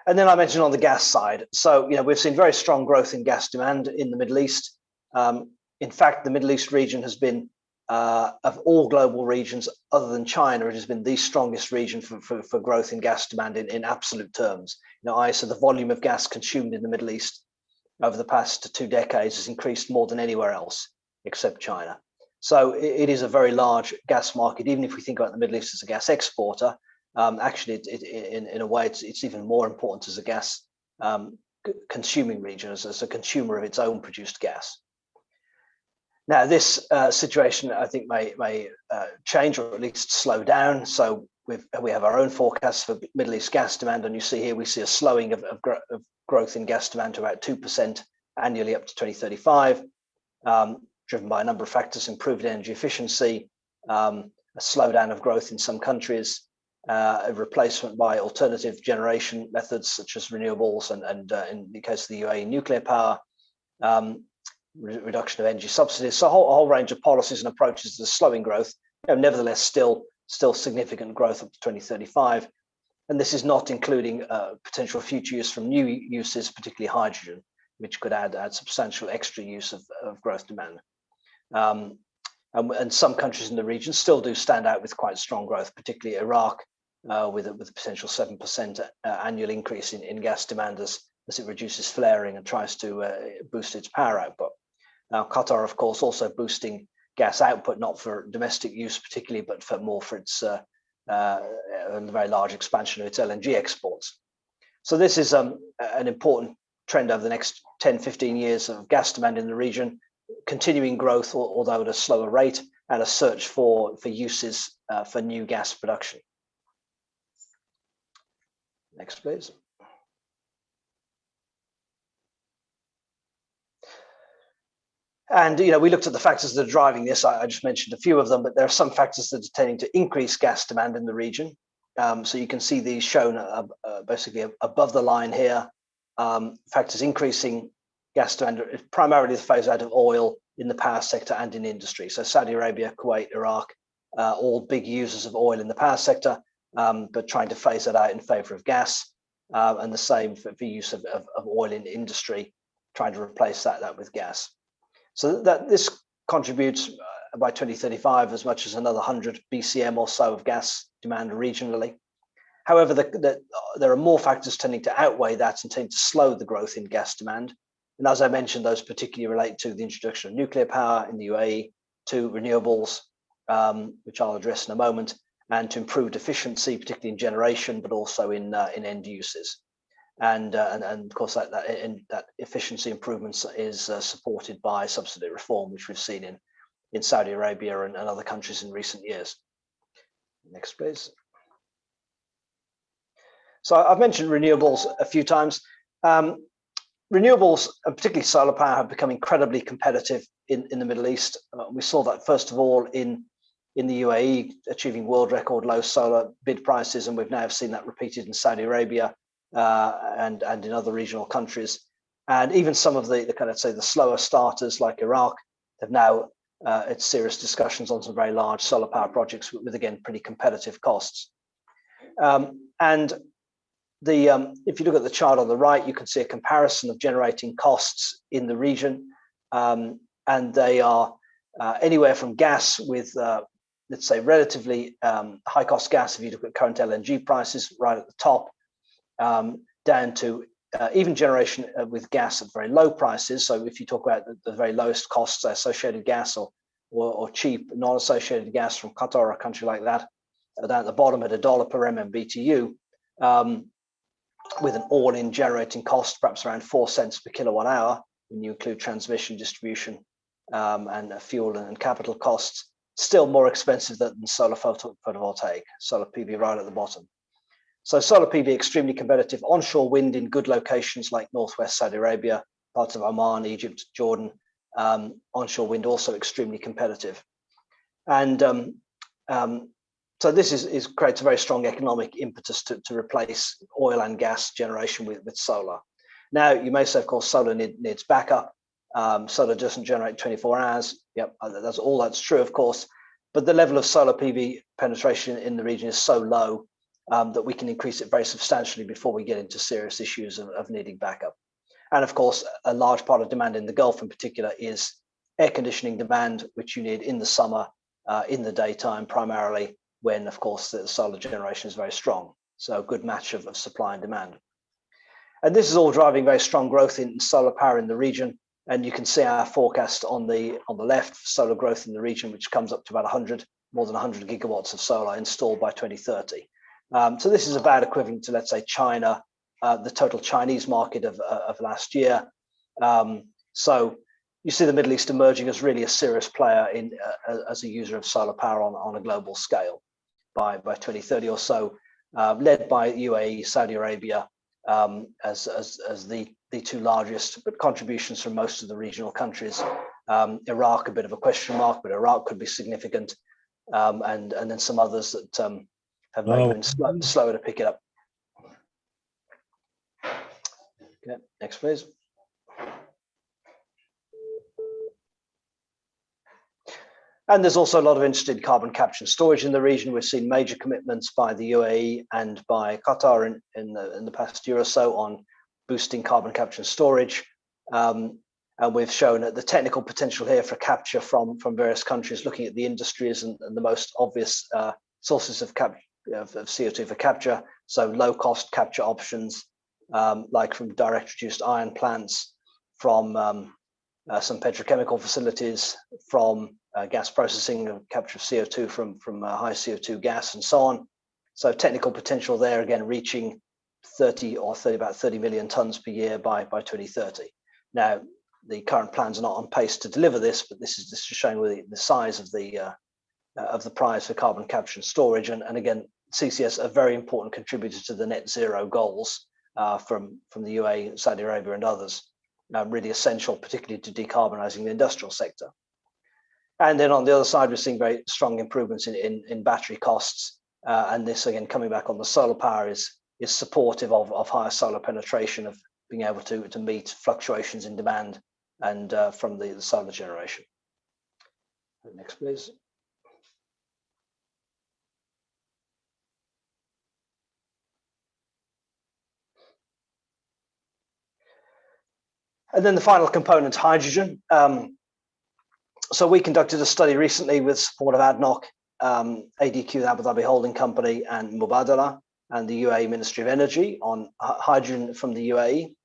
And then I mentioned on the gas side. So, we've seen very strong growth in gas demand in the Middle East. In fact, the Middle East region has been, of all global regions other than China, it has been the strongest region for growth in gas demand in absolute terms. So the volume of gas consumed in the Middle East over the past 2 decades has increased more than anywhere else except China. So it is a very large gas market. Even if we think about the Middle East as a gas exporter, actually, in a way, it's even more important as a gas consuming region, as a consumer of its own produced gas. Now, this situation, I think, may change or at least slow down. So we have our own forecasts for Middle East gas demand, and you see here we see a slowing of growth in gas demand to about 2% annually up to 2035, driven by a number of factors: improved energy efficiency, a slowdown of growth in some countries, a replacement by alternative generation methods such as renewables, and in the case of the UAE, nuclear power, reduction of energy subsidies. So a whole range of policies and approaches to slowing growth. Nevertheless, still significant growth up to 2035. And this is not including potential future use from new uses, particularly hydrogen, which could add substantial extra use of growth demand. And some countries in the region still do stand out with quite strong growth, particularly Iraq, with a potential 7% annual increase in gas demand as it reduces flaring and tries to boost its power output. Now, Qatar, of course, also boosting gas output, not for domestic use particularly, but for its very large expansion of its LNG exports. So this is an important trend over the next 10, 15 years of gas demand in the region, continuing growth, although at a slower rate. and a search for uses for new gas production. Next, please. And we looked at the factors that are driving this. I just mentioned a few of them, but there are some factors that are tending to increase gas demand in the region. So you can see these shown basically above the line here. Factors increasing gas demand, primarily the phase out of oil in the power sector and in industry. So Saudi Arabia, Kuwait, Iraq, all big users of oil in the power sector, but trying to phase that out in favor of gas, and the same for use of oil in industry, trying to replace that with gas. So that this contributes by 2035 as much as another 100 BCM or so of gas demand regionally. However, there are more factors tending to outweigh that and tend to slow the growth in gas demand. And as I mentioned, those particularly relate to the introduction of nuclear power in the UAE, to renewables, which I'll address in a moment, and to improved efficiency, particularly in generation, but also in end uses. And of course, that efficiency improvements is supported by subsidy reform, which we've seen in Saudi Arabia and other countries in recent years. Next, please. So I've mentioned renewables a few times. Renewables, and particularly solar power, have become incredibly competitive in the Middle East. We saw that first of all in the UAE, achieving world record low solar bid prices, and we've now seen that repeated in Saudi Arabia and in other regional countries. And even some of the kind of, say, the slower starters like Iraq have now had serious discussions on some very large solar power projects with again, pretty competitive costs. And if you look at the chart on the right, you can see a comparison of generating costs in the region. And they are anywhere from gas with, let's say, relatively high cost gas, if you look at current LNG prices right at the top, down to even generation with gas at very low prices. So if you talk about the very lowest costs, associated gas or cheap non-associated gas from Qatar or a country like that, down at the bottom at $1 per MMBTU, with an all-in generating cost perhaps around 4 cents per kilowatt hour when you include transmission, distribution, and fuel and capital costs. Still more expensive than solar photovoltaic, solar PV right at the bottom. So solar PV extremely competitive. Onshore wind in good locations like northwest Saudi Arabia, parts of Oman, Egypt, Jordan. Onshore wind also extremely competitive. And so this creates a very strong economic impetus to replace oil and gas generation with solar. Now, you may say, of course, solar needs backup. Solar doesn't generate 24 hours. Yep, that's true, of course. But the level of solar PV penetration in the region is so low that we can increase it very substantially before we get into serious issues of needing backup. And of course, a large part of demand in the Gulf in particular is air conditioning demand, which you need in the summer, in the daytime primarily, when of course the solar generation is very strong. So a good match of supply and demand. And this is all driving very strong growth in solar power in the region. And you can see our forecast on the left, solar growth in the region, which comes up to about more than 100 gigawatts of solar installed by 2030. So this is about equivalent to, let's say, China, the total Chinese market of last year. So you see the Middle East emerging as really a serious player as a user of solar power on a global scale by 2030 or so, led by UAE, Saudi Arabia, as the two largest, but contributions from most of the regional countries. Iraq, a bit of a question mark, but Iraq could be significant, and then some others that have maybe been slower to pick it up. Okay, next please. And there's also a lot of interest in carbon capture and storage in the region. We've seen major commitments by the UAE and by Qatar in the past year or so on boosting carbon capture and storage. And we've shown the technical potential here for capture from various countries, looking at the industries and the most obvious sources of CO2 for capture. So low cost capture options, like from direct reduced iron plants, from some petrochemical facilities, from gas processing and capture of CO2 from high CO2 gas and so on. So technical potential there, again, reaching about 30 million tons per year by 2030. Now, the current plans are not on pace to deliver this, but this is just showing the size of the prize for carbon capture and storage. And again, CCS a very important contributor to the net zero goals from the UAE, Saudi Arabia, and others. Really essential, particularly to decarbonising the industrial sector. And then on the other side, we're seeing very strong improvements in battery costs. And this, again, coming back on the solar power, is supportive of higher solar penetration, of being able to meet fluctuations in demand and from the solar generation. Next, please. And then the final component, hydrogen. So we conducted a study recently with support of ADNOC, ADQ, the Abu Dhabi holding company, and Mubadala, and the UAE Ministry of Energy on hydrogen from the UAE.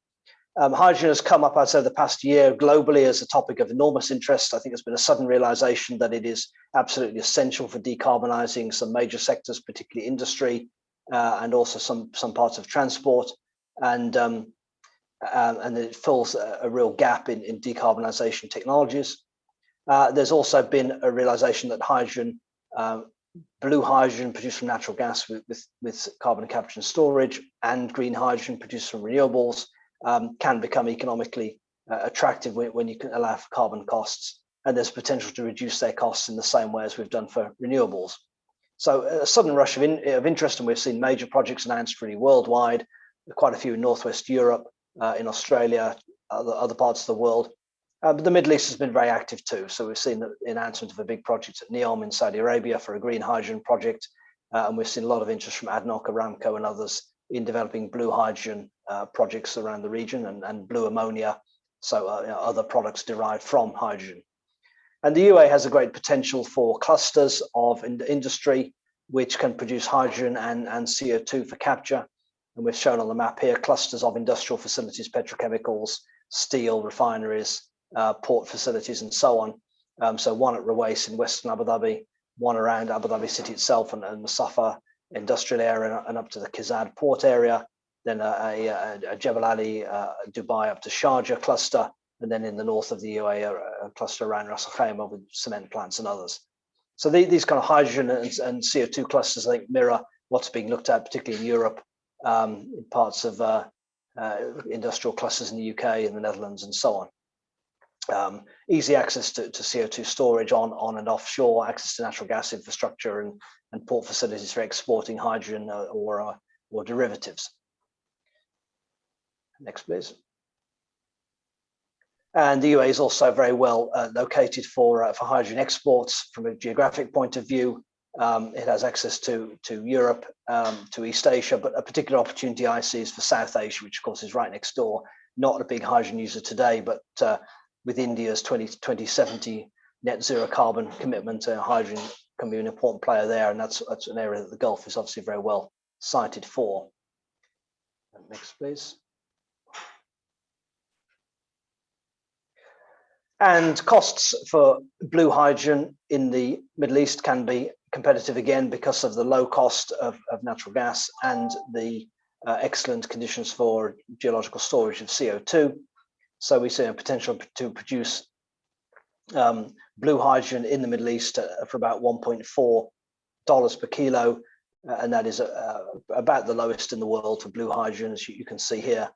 Hydrogen has come up, I'd say, the past year globally as a topic of enormous interest. I think there's been a sudden realization that it is absolutely essential for decarbonising some major sectors, particularly industry, and also some parts of transport. And it fills a real gap in decarbonisation technologies. There's also been a realization that hydrogen, blue hydrogen produced from natural gas with carbon capture and storage, and green hydrogen produced from renewables can become economically attractive when you can allow for carbon costs. And there's potential to reduce their costs in the same way as we've done for renewables. So a sudden rush of interest, and we've seen major projects announced really worldwide, quite a few in Northwest Europe, in Australia, other parts of the world. But the Middle East has been very active too. So we've seen the announcement of a big project at NEOM in Saudi Arabia for a green hydrogen project. And we've seen a lot of interest from ADNOC, Aramco, and others in developing blue hydrogen projects around the region, and blue ammonia, so other products derived from hydrogen. And the UAE has a great potential for clusters of industry which can produce hydrogen and CO2 for capture. And we've shown on the map here clusters of industrial facilities, petrochemicals, steel refineries, port facilities, and so on. So one at Ruwais in Western Abu Dhabi, one around Abu Dhabi city itself and Musaffa industrial area and up to the Kizad port area, then a Jebel Ali, Dubai up to Sharjah cluster, and then in the north of the UAE, a cluster around Ras Al Khaimah with cement plants and others. So these kind of hydrogen and CO2 clusters, I think, mirror what's being looked at, particularly in Europe, in parts of industrial clusters in the UK and the Netherlands and so on. Easy access to CO2 storage on and offshore, access to natural gas infrastructure and port facilities for exporting hydrogen or derivatives. Next, please. And the UAE is also very well located for hydrogen exports from a geographic point of view. It has access to Europe, to East Asia, but a particular opportunity I see is for South Asia, which of course is right next door. Not a big hydrogen user today, but with India's 2070 net zero carbon commitment, hydrogen can be an important player there, and that's an area that the Gulf is obviously very well sited for. Next, please. And costs for blue hydrogen in the Middle East can be competitive again because of the low cost of natural gas and the excellent conditions for geological storage of CO2. So we see a potential to produce blue hydrogen in the Middle East for about $1.4 per kilo. And that is about the lowest in the world for blue hydrogen, as you can see here.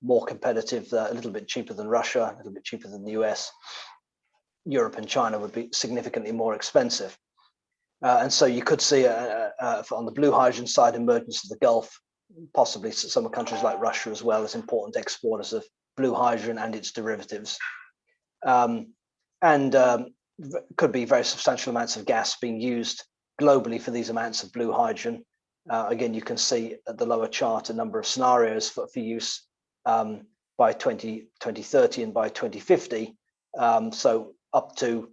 More competitive, a little bit cheaper than Russia, a little bit cheaper than the US. Europe and China would be significantly more expensive. And so you could see on the blue hydrogen side, emergence of the Gulf, possibly some countries like Russia as well as important exporters of blue hydrogen and its derivatives. Could be very substantial amounts of gas being used globally for these amounts of blue hydrogen. Again, you can see at the lower chart a number of scenarios for use by 2030 and by 2050. So up to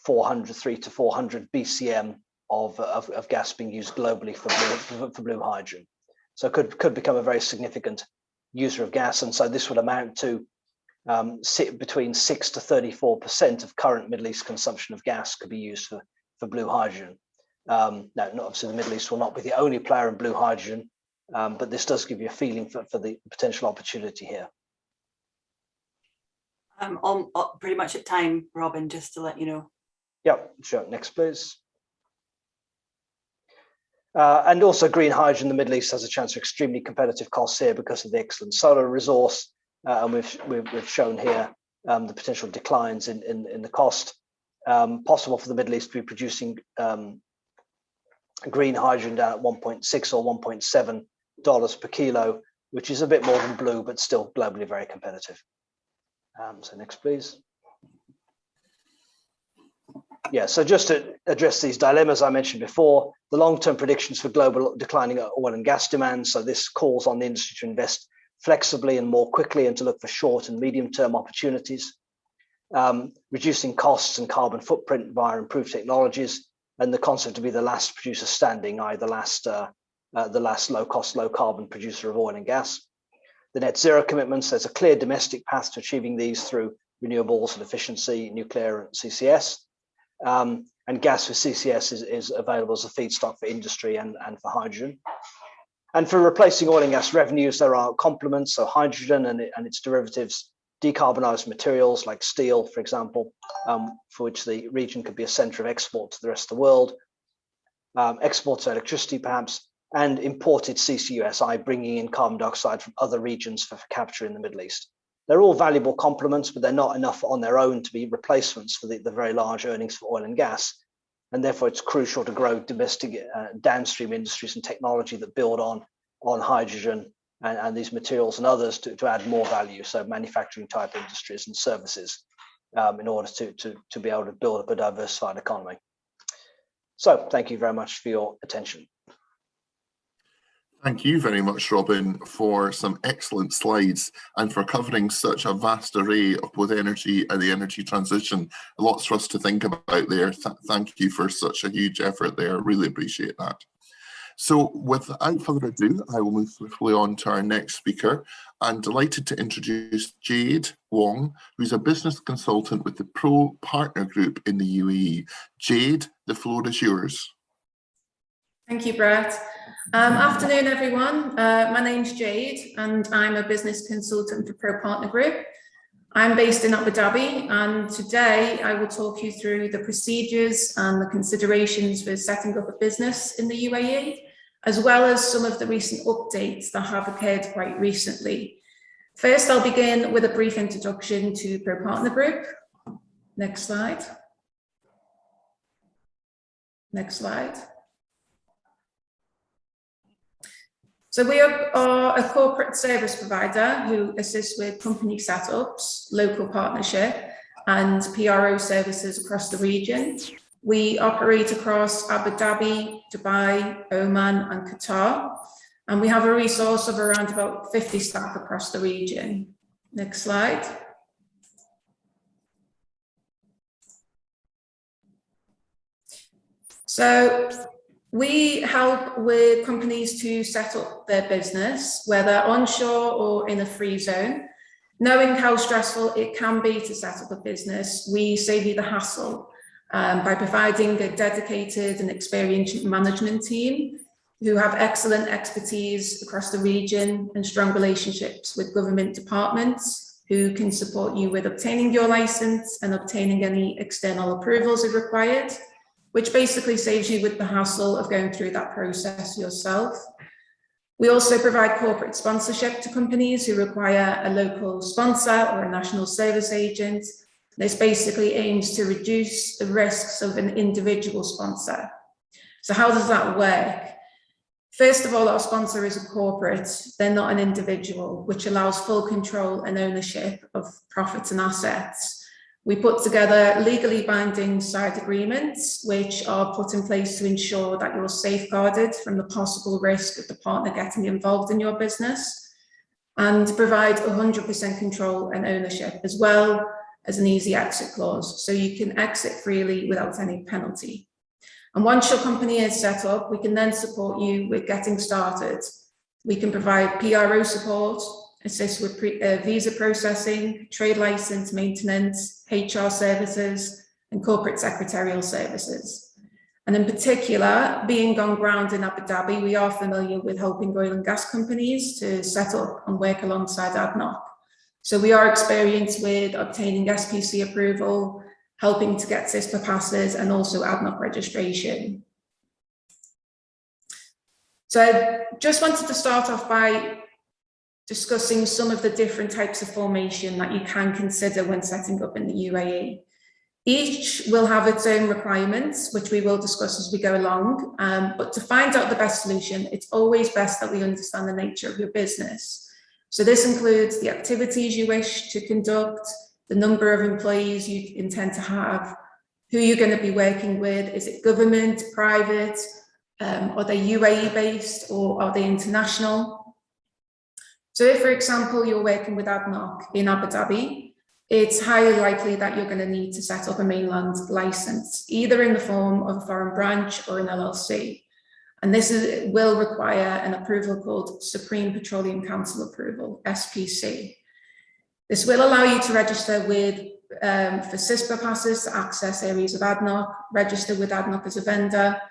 3 to 400 BCM of gas being used globally for blue hydrogen. So it could become a very significant user of gas. And so this would amount to sit between 6 to 34% of current Middle East consumption of gas could be used for blue hydrogen. Now, obviously the Middle East will not be the only player in blue hydrogen, but this does give you a feeling for the potential opportunity here. Pretty much at time, Robin, just to let you know. Yeah, sure. Next, please. And also green hydrogen in the Middle East has a chance for extremely competitive costs here because of the excellent solar resource. And we've shown here the potential declines in the cost. Possible for the Middle East to be producing green hydrogen down at $1.6 or $1.7 per kilo, which is a bit more than blue, but still globally very competitive. So next, please. Yeah, so just to address these dilemmas I mentioned before, the long-term predictions for global declining oil and gas demand. So this calls on the industry to invest flexibly and more quickly and to look for short and medium-term opportunities, reducing costs and carbon footprint via improved technologies, and the concept to be the last producer standing, i.e. the last low-cost, low-carbon producer of oil and gas. The net zero commitments, there's a clear domestic path to achieving these through renewables and efficiency, nuclear and CCS. And gas for CCS is available as a feedstock for industry and for hydrogen. And for replacing oil and gas revenues, there are complements, so hydrogen and its derivatives, decarbonized materials like steel, for example, for which the region could be a center of export to the rest of the world, exports of electricity perhaps, and imported CCUS, i.e. bringing in carbon dioxide from other regions for capture in the Middle East. They're all valuable complements, but they're not enough on their own to be replacements for the very large earnings for oil and gas. And therefore, it's crucial to grow domestic downstream industries and technology that build on hydrogen and these materials and others to add more value. So manufacturing type industries and services in order to be able to build up a diversified economy. So thank you very much for your attention. Thank you very much, Robin, for some excellent slides and for covering such a vast array of both energy and the energy transition. Lots for us to think about there. Thank you for such a huge effort there. Really appreciate that. So without further ado, I will move swiftly on to our next speaker. I'm delighted to introduce Jade Wong, who's a business consultant with the Pro Partner Group in the UAE. Jade, the floor is yours. Thank you, Brett. Afternoon, everyone. My name's Jade, and I'm a business consultant for Pro Partner Group. I'm based in Abu Dhabi, and today I will talk you through the procedures and the considerations for setting up a business in the UAE, as well as some of the recent updates that have occurred quite recently. First, I'll begin with a brief introduction to Pro Partner Group. Next slide. Next slide. So we are a corporate service provider who assists with company setups, local partnership, and PRO services across the region. We operate across Abu Dhabi, Dubai, Oman, and Qatar, and we have a resource of around about 50 staff across the region. Next slide. So we help with companies to set up their business, whether onshore or in a free zone. Knowing how stressful it can be to set up a business, we save you the hassle by providing a dedicated and experienced management team who have excellent expertise across the region and strong relationships with government departments who can support you with obtaining your license and obtaining any external approvals if required, which basically saves you with the hassle of going through that process yourself. We also provide corporate sponsorship to companies who require a local sponsor or a national service agent. This basically aims to reduce the risks of an individual sponsor. So how does that work? First of all, our sponsor is a corporate, they're not an individual, which allows full control and ownership of profits and assets. We put together legally binding side agreements, which are put in place to ensure that you're safeguarded from the possible risk of the partner getting involved in your business, and provide 100% control and ownership, as well as an easy exit clause, so you can exit freely without any penalty. And once your company is set up, we can then support you with getting started. We can provide PRO support, assist with visa processing, trade license maintenance, HR services, and corporate secretarial services. And in particular, being on ground in Abu Dhabi, we are familiar with helping oil and gas companies to set up and work alongside ADNOC. So we are experienced with obtaining SPC approval, helping to get CISPA passes, and also ADNOC registration. So I just wanted to start off by discussing some of the different types of formation that you can consider when setting up in the UAE. Each will have its own requirements, which we will discuss as we go along. But to find out the best solution, it's always best that we understand the nature of your business. So this includes the activities you wish to conduct, the number of employees you intend to have, who you're going to be working with. Is it government, private? Are they UAE based or are they international? So if, for example, you're working with ADNOC in Abu Dhabi, it's highly likely that you're going to need to set up a mainland license, either in the form of a foreign branch or an LLC. And this will require an approval called Supreme Petroleum Council Approval, SPC. This will allow you to register with for CISPA passes to access areas of ADNOC, register with ADNOC as a vendor,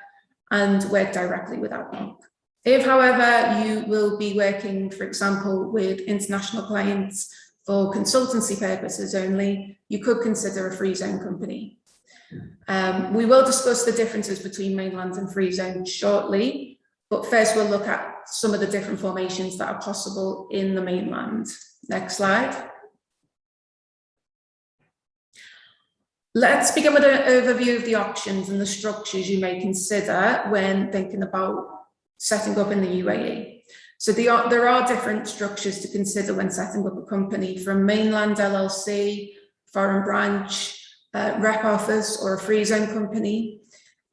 and work directly with ADNOC. If, however, you will be working, for example, with international clients for consultancy purposes only, you could consider a free zone company. We will discuss the differences between mainland and free zone shortly, but first we'll look at some of the different formations that are possible in the mainland. Next slide. Let's begin with an overview of the options and the structures you may consider when thinking about setting up in the UAE. So there are different structures to consider when setting up a company, from mainland LLC, foreign branch, rep office, or a free zone company.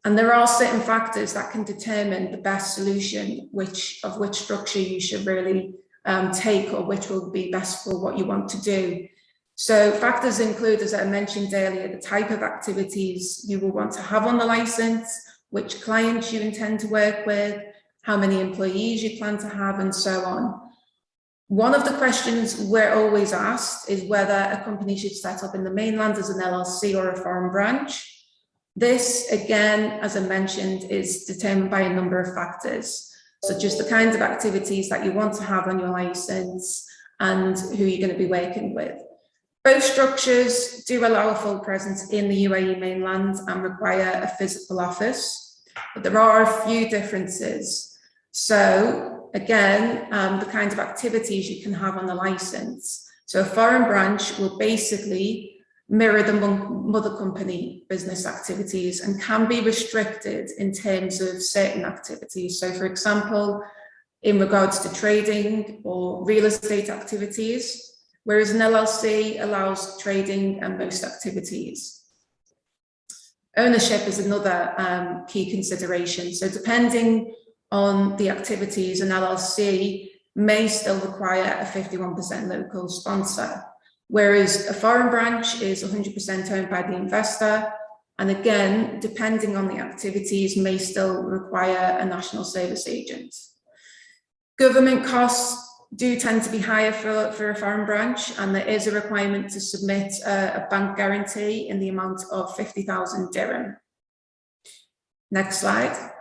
And there are certain factors that can determine the best solution, which structure you should really take, or which will be best for what you want to do. So factors include, as I mentioned earlier, the type of activities you will want to have on the license, which clients you intend to work with, how many employees you plan to have, and so on. One of the questions we're always asked is whether a company should set up in the mainland as an LLC or a foreign branch. This, again, as I mentioned, is determined by a number of factors, such as the kinds of activities that you want to have on your license and who you're going to be working with. Both structures do allow a full presence in the UAE mainland and require a physical office, but there are a few differences. So again, the kinds of activities you can have on the license. So a foreign branch will basically mirror the mother company business activities and can be restricted in terms of certain activities. So for example, in regards to trading or real estate activities, whereas an LLC allows trading and most activities. Ownership is another key consideration. So depending on the activities, an LLC may still require a 51% local sponsor, whereas a foreign branch is 100% owned by the investor. And again, depending on the activities, may still require a national service agent. Government costs do tend to be higher for a foreign branch, and there is a requirement to submit a bank guarantee in the amount of 50,000 dirham. Next slide.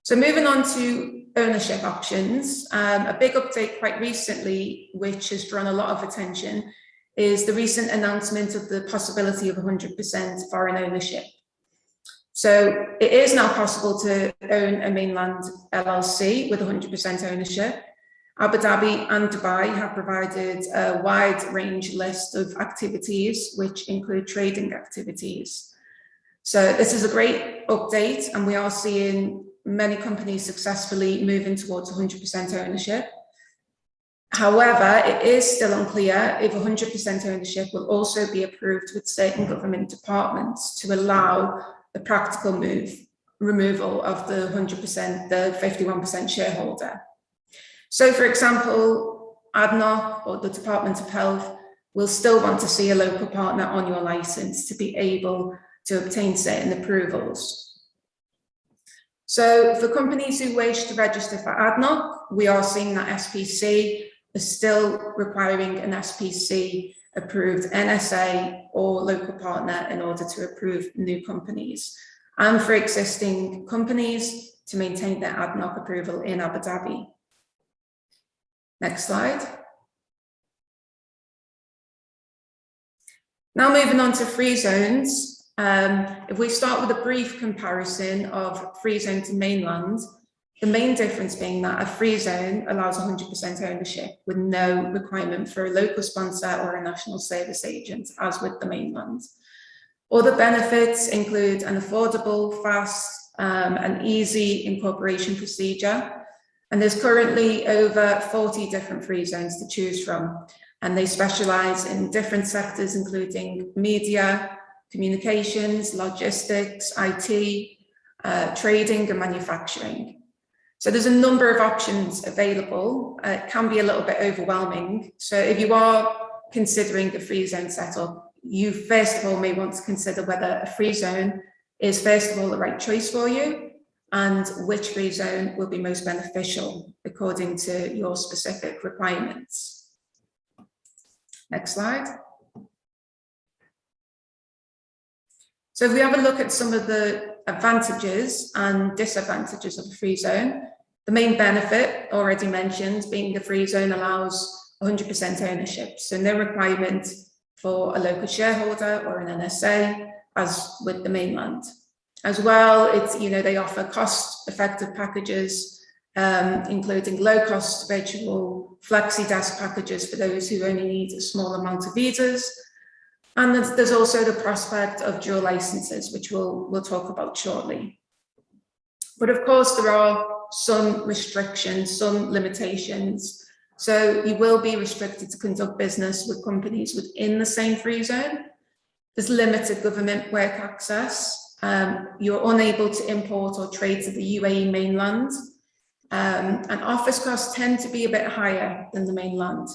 So moving on to ownership options, a big update quite recently, which has drawn a lot of attention, is the recent announcement of the possibility of 100% foreign ownership. So it is now possible to own a mainland LLC with 100% ownership. Abu Dhabi and Dubai have provided a wide range list of activities, which include trading activities. So this is a great update, and we are seeing many companies successfully moving towards 100% ownership. However, it is still unclear if 100% ownership will also be approved with certain government departments to allow the practical removal of the 100%, the 51% shareholder. So for example, ADNOC or the Department of Health will still want to see a local partner on your license to be able to obtain certain approvals. So for companies who wish to register for ADNOC, we are seeing that SPC is still requiring an SPC approved NSA or local partner in order to approve new companies, and for existing companies to maintain their ADNOC approval in Abu Dhabi. Next slide. Now moving on to free zones. If we start with a brief comparison of free zone to mainland, the main difference being that a free zone allows 100% ownership with no requirement for a local sponsor or a national service agent, as with the mainland. Other benefits include an affordable, fast, and easy incorporation procedure. And there's currently over 40 different free zones to choose from. And they specialize in different sectors, including media, communications, logistics, IT, trading, and manufacturing. So there's a number of options available. It can be a little bit overwhelming. So if you are considering a free zone setup, you first of all may want to consider whether a free zone is first of all the right choice for you, and which free zone will be most beneficial according to your specific requirements. Next slide. So if we have a look at some of the advantages and disadvantages of a free zone, the main benefit already mentioned being the free zone allows 100% ownership. So no requirement for a local shareholder or an NSA, as with the mainland. As well, it's, they offer cost-effective packages, including low-cost virtual flexi-desk packages for those who only need a small amount of visas. And there's also the prospect of dual licenses, which we'll talk about shortly. But of course, there are some restrictions, some limitations. So you will be restricted to conduct business with companies within the same free zone. There's limited government work access. You're unable to import or trade to the UAE mainland. And office costs tend to be a bit higher than the mainland.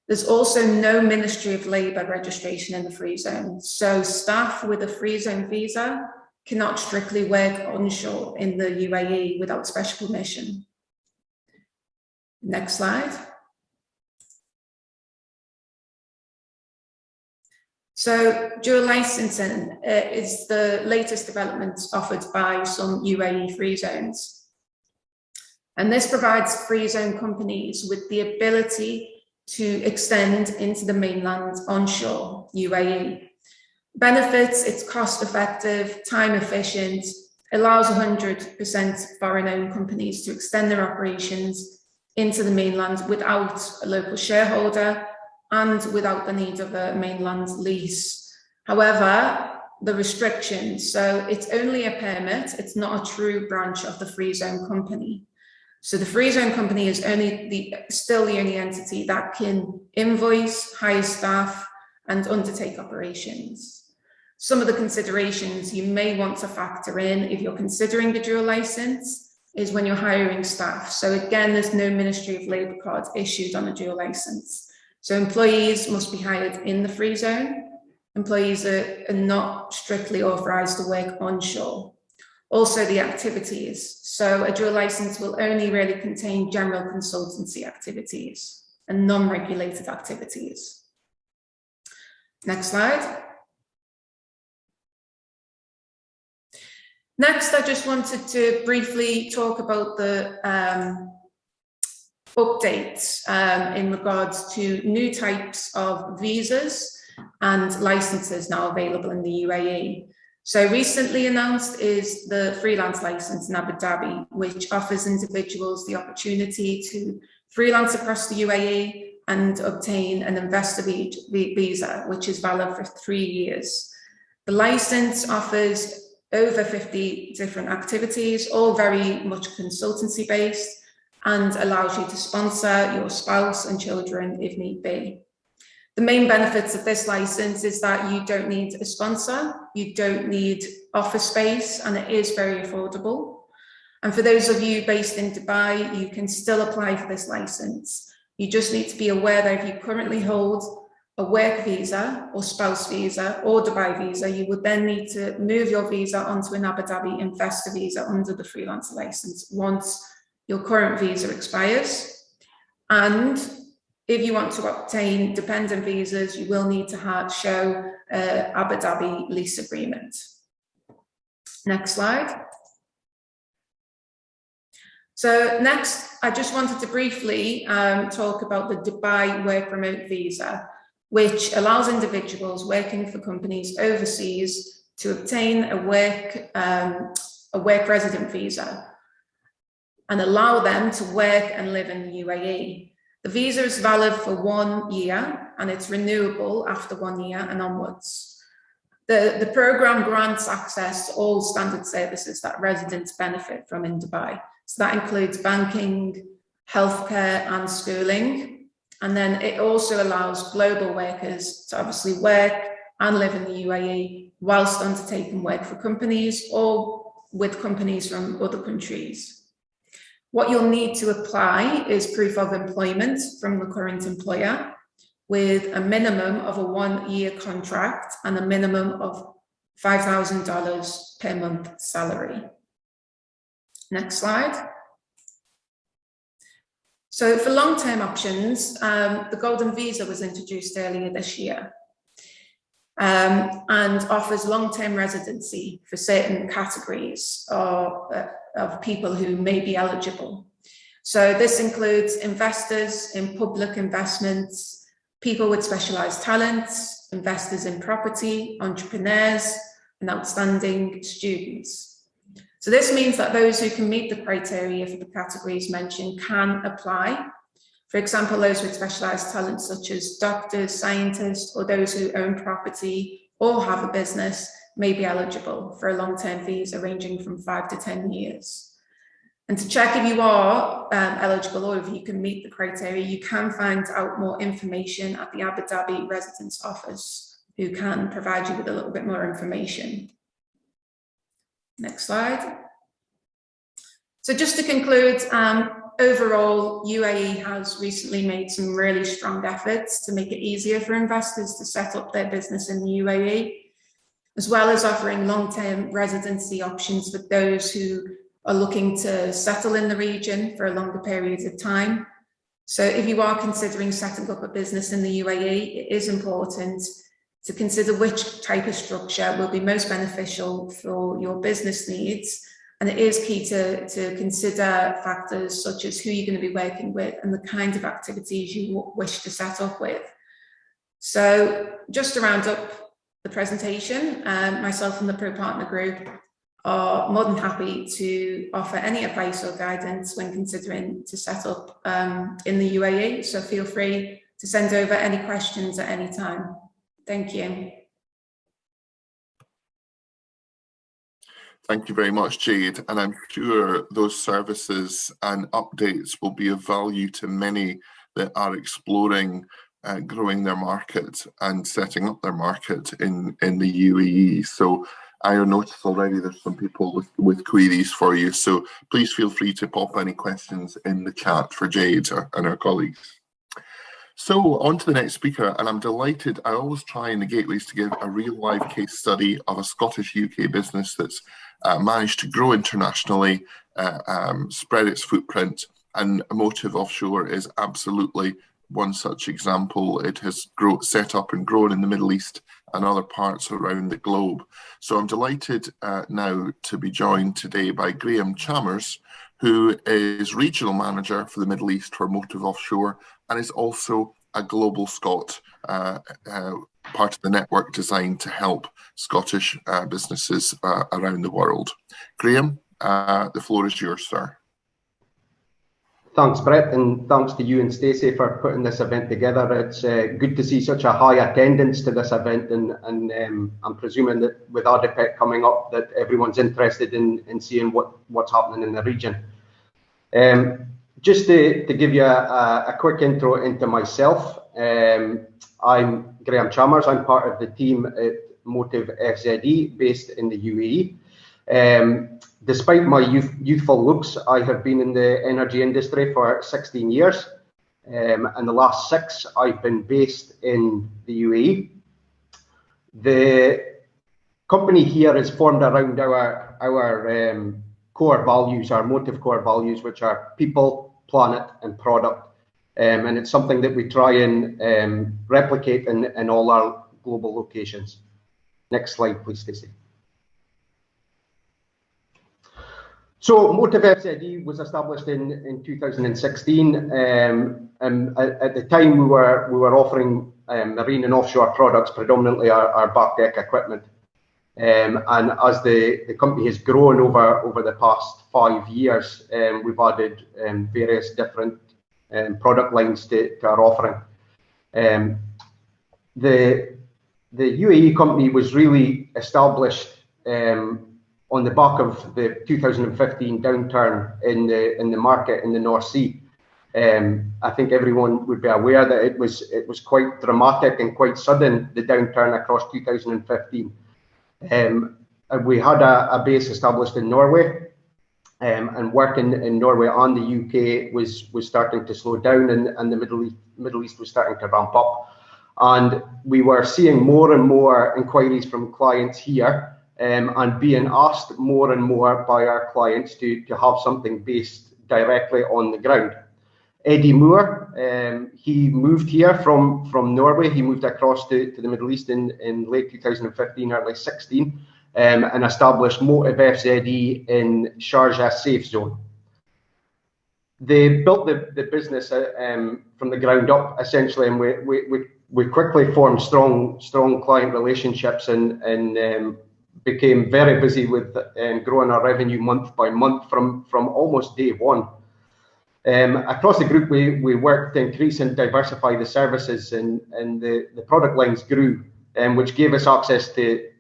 There's also no Ministry of Labour registration in the free zone. So staff with a free zone visa cannot strictly work onshore in the UAE without special permission. Next slide. So dual licensing is the latest development offered by some UAE free zones. And this provides free zone companies with the ability to extend into the mainland onshore UAE. Benefits, it's cost effective, time efficient, allows 100% foreign owned companies to extend their operations into the mainland without a local shareholder and without the need of a mainland lease. However, the restrictions, so it's only a permit, it's not a true branch of the free zone company. So the free zone company is still the only entity that can invoice, hire staff, and undertake operations. Some of the considerations you may want to factor in if you're considering a dual license is when you're hiring staff. So again, there's no Ministry of Labour card issued on a dual license. So employees must be hired in the free zone. Employees are not strictly authorised to work onshore. Also the activities. So a dual license will only really contain general consultancy activities and non-regulated activities. Next slide. Next, I just wanted to briefly talk about the updates in regards to new types of visas and licenses now available in the UAE. So recently announced is the freelance license in Abu Dhabi, which offers individuals the opportunity to freelance across the UAE and obtain an investor visa, which is valid for 3 years. The license offers over 50 different activities, all very much consultancy based, and allows you to sponsor your spouse and children if need be. The main benefits of this license is that you don't need a sponsor, you don't need office space, and it is very affordable. And for those of you based in Dubai, you can still apply for this license. You just need to be aware that if you currently hold a work visa or spouse visa or Dubai visa, you would then need to move your visa onto an Abu Dhabi investor visa under the freelancer license once your current visa expires. And if you want to obtain dependent visas, you will need to show an Abu Dhabi lease agreement. Next slide. So next, I just wanted to briefly talk about the Dubai Work Remote Visa, which allows individuals working for companies overseas to obtain a work resident visa and allow them to work and live in the UAE. The visa is valid for 1 year and it's renewable after 1 year and onwards. The program grants access to all standard services that residents benefit from in Dubai. So that includes banking, healthcare and schooling. And then it also allows global workers to obviously work and live in the UAE whilst undertaking work for companies or with companies from other countries. What you'll need to apply is proof of employment from the current employer with a minimum of a 1 year contract and a minimum of $5,000 per month salary. Next slide. So for long-term options, the Golden Visa was introduced earlier this year and offers long-term residency for certain categories of people who may be eligible. So this includes investors in public investments, people with specialized talents, investors in property, entrepreneurs, and outstanding students. So this means that those who can meet the criteria for the categories mentioned can apply. For example, those with specialized talents such as doctors, scientists, or those who own property or have a business may be eligible for a long-term visa ranging from 5 to 10 years. And to check if you are eligible or if you can meet the criteria, you can find out more information at the Abu Dhabi Residence Office, who can provide you with a little bit more information. Next slide. So just to conclude, overall, UAE has recently made some really strong efforts to make it easier for investors to set up their business in the UAE, as well as offering long-term residency options for those who are looking to settle in the region for a longer period of time. So if you are considering setting up a business in the UAE, it is important to consider which type of structure will be most beneficial for your business needs. And it is key to consider factors such as who you're going to be working with and the kind of activities you wish to set up with. So just to round up the presentation, myself and the Pro Partner Group are more than happy to offer any advice or guidance when considering to set up in the UAE. So feel free to send over any questions at any time. Thank you. Thank you very much, Jade. And I'm sure those services and updates will be of value to many that are exploring growing their market and setting up their market in the UAE. So I noticed already there's some people with queries for you. So please feel free to pop any questions in the chat for Jade and our colleagues. So on to the next speaker, and I'm delighted. I always try in the gateways to give a real live case study of a Scottish UK business that's managed to grow internationally, spread its footprint, and Motive Offshore is absolutely one such example. It has set up and grown in the Middle East and other parts around the globe. So I'm delighted now to be joined today by Graeme Chalmers, who is Regional Manager for the Middle East for Motive Offshore and is also a global Scot, part of the network designed to help Scottish businesses around the world. Graeme, the floor is yours, sir. Thanks, Brett, and thanks to you and Stacey for putting this event together. It's good to see such a high attendance to this event, and I'm presuming that with ADIPEC coming up, that everyone's interested in seeing what's happening in the region. Just to give you a quick intro into myself, I'm Graeme Chalmers. I'm part of the team at Motive FZE based in the UAE. Despite my youthful looks, I have been in the energy industry for 16 years. And the last 6, I've been based in the UAE. The company here is formed around our core values, our Motive core values, which are people, planet, and product. And it's something that we try and replicate in all our global locations. Next slide, please, Stacey. So Motive FZE was established in 2016, and at the time we were offering marine and offshore products, predominantly our back deck equipment. And as the company has grown over the past 5 years, we've added various different product lines to our offering. The UAE company was really established on the back of the 2015 downturn in the market in the North Sea. I think everyone would be aware that it was quite dramatic and quite sudden, the downturn across 2015. We had a base established in Norway, and working in Norway and the UK was starting to slow down, and the Middle East was starting to ramp up. And we were seeing more and more inquiries from clients here, and being asked more and more by our clients to have something based directly on the ground. Eddie Moore, he moved here from Norway. He moved across to the Middle East in late 2015, early 16, and established Motive FZE in Sharjah Safe Zone. They built the business from the ground up, essentially, and we quickly formed strong client relationships and became very busy with growing our revenue month by month from almost day one. Across the group, we worked to increase and diversify the services, and the product lines grew, which gave us access to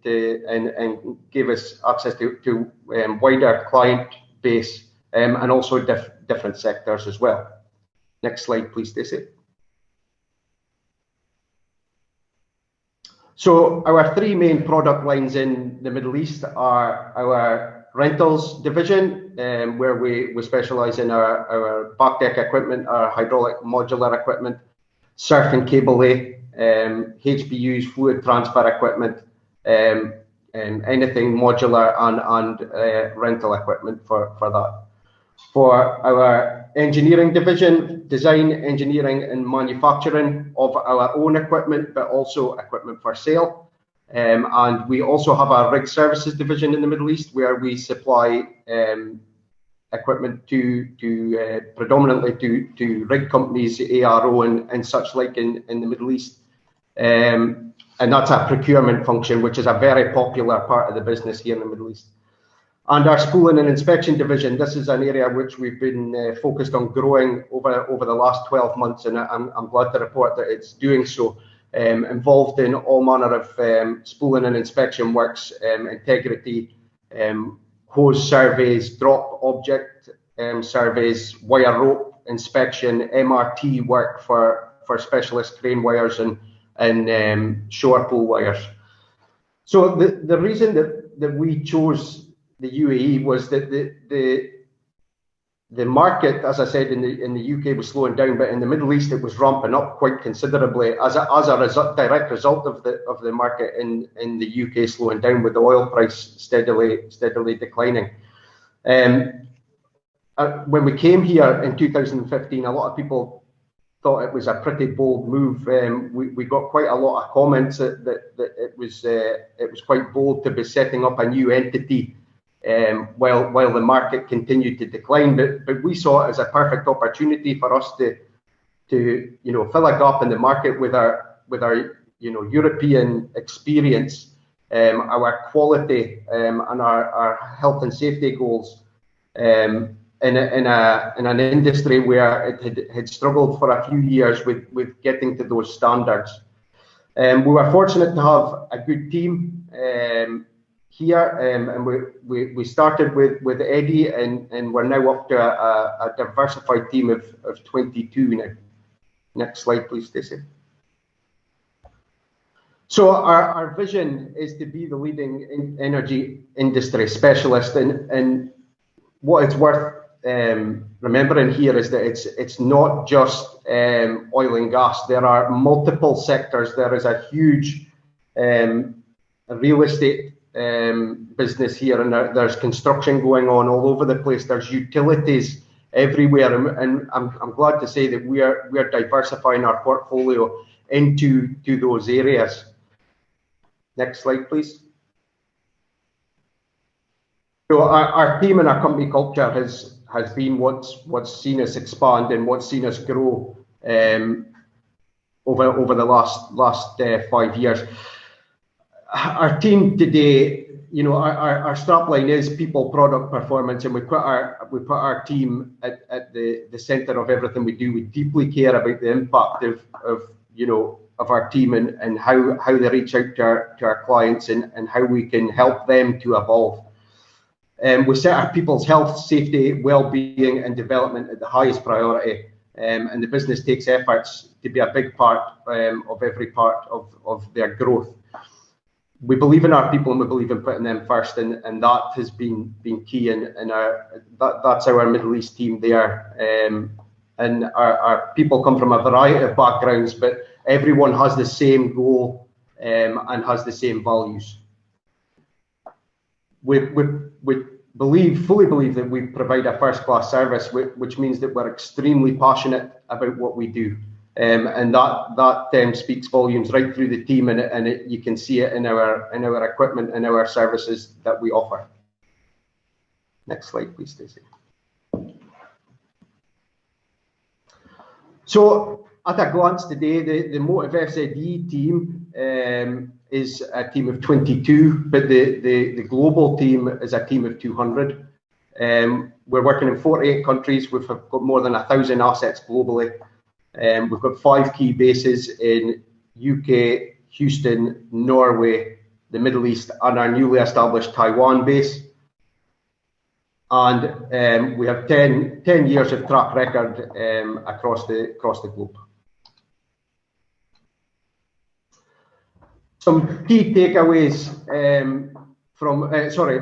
wider client base, and also different sectors as well. Next slide, please, Stacey. So our 3 main product lines in the Middle East are our rentals division, where we specialize in our back deck equipment, our hydraulic modular equipment, surf and cable lay, HPUs, fluid transfer equipment, anything modular and rental equipment for that. For our engineering division, design, engineering and manufacturing of our own equipment, but also equipment for sale. And we also have our rig services division in the Middle East, where we supply equipment to predominantly to rig companies, ARO and such like in the Middle East. And that's a procurement function, which is a very popular part of the business here in the Middle East. And our spooling and inspection division, this is an area which we've been focused on growing over the last 12 months, and I'm glad to report that it's doing so. Involved in all manner of spooling and inspection works, integrity, hose surveys, drop object surveys, wire rope inspection, MRT work for specialist crane wires and shore pull wires. So the reason that we chose the UAE was that the market, as I said, in the UK was slowing down, but in the Middle East it was ramping up quite considerably as a direct result of the market in the UK slowing down, with the oil price steadily declining. When we came here in 2015, a lot of people thought it was a pretty bold move. We got quite a lot of comments that it was quite bold to be setting up a new entity while the market continued to decline, but we saw it as a perfect opportunity for us to fill a gap in the market with our European experience, our quality, and our health and safety goals, in an industry where it had struggled for a few years with getting to those standards. We were fortunate to have a good team here, and we started with Eddie, and we're now up to a diversified team of 22 now. Next slide, please, Stacey. So our vision is to be the leading energy industry specialist, and what it's worth remembering here is that it's not just oil and gas. There are multiple sectors. There is a huge real estate business here, and there's construction going on all over the place. There's utilities everywhere, and I'm glad to say that we are diversifying our portfolio into those areas. Next slide, please. So our team and our company culture has been what's seen us expand and what's seen us grow over the last 5 years. Our team today, you know, our strapline is people, product, performance, and we put our team at the center of everything we do. We deeply care about the impact of our team and how they reach out to our clients and how we can help them to evolve. We set our people's health, safety, well-being and development at the highest priority, and the business takes efforts to be a big part of every part of their growth. We believe in our people and we believe in putting them first, and that has been key, and that's our Middle East team there. And our people come from a variety of backgrounds, but everyone has the same goal and has the same values. We fully believe that we provide a first-class service, which means that we're extremely passionate about what we do. And that speaks volumes right through the team, and you can see it in our equipment and our services that we offer. Next slide, please, Stacey. So at a glance today, the Motive FZE team is a team of 22, but the global team is a team of 200. We're working in 48 countries. We've got more than 1,000 assets globally. We've got 5 key bases in UK, Houston, Norway, the Middle East, and our newly established Taiwan base. And we have 10 years of track record across the globe. Some key takeaways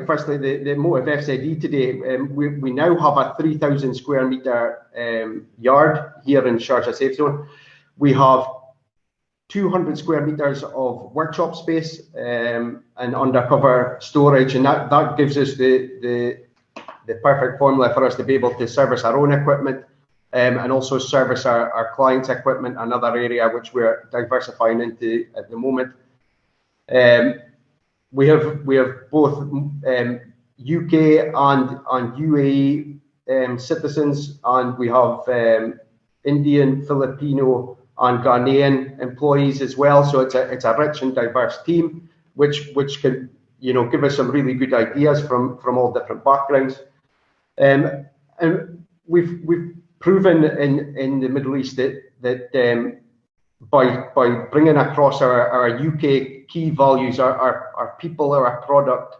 firstly, the Motive FZE today. We now have a 3,000 square metre yard here in Sharjah Safe Zone. We have 200 square metres of workshop space and undercover storage, and that gives us the perfect formula for us to be able to service our own equipment and also service our clients' equipment, another area which we're diversifying into at the moment. We have both UK and UAE citizens, and we have Indian, Filipino, and Ghanaian employees as well. So it's a rich and diverse team, which can give us some really good ideas from all different backgrounds. And we've proven in the Middle East that by bringing across our UK key values, our people, our product,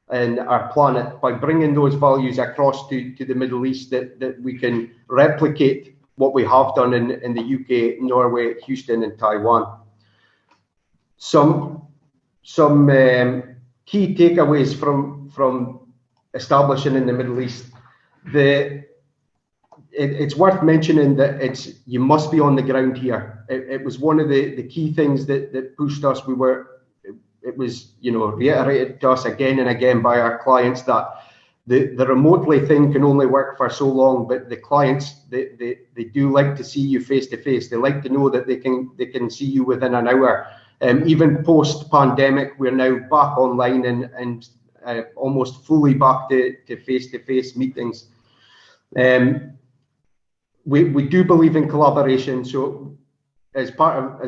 and our planet, by bringing those values across to the Middle East, that we can replicate what we have done in the UK, Norway, Houston, and Taiwan. Some key takeaways from establishing in the Middle East. It's worth mentioning that you must be on the ground here. It was one of the key things that pushed us. It was reiterated to us again and again by our clients that the remotely thing can only work for so long, but the clients they do like to see you face to face. They like to know that they can see you within an hour. Even post pandemic, we're now back online and almost fully back to face meetings. We do believe in collaboration. So as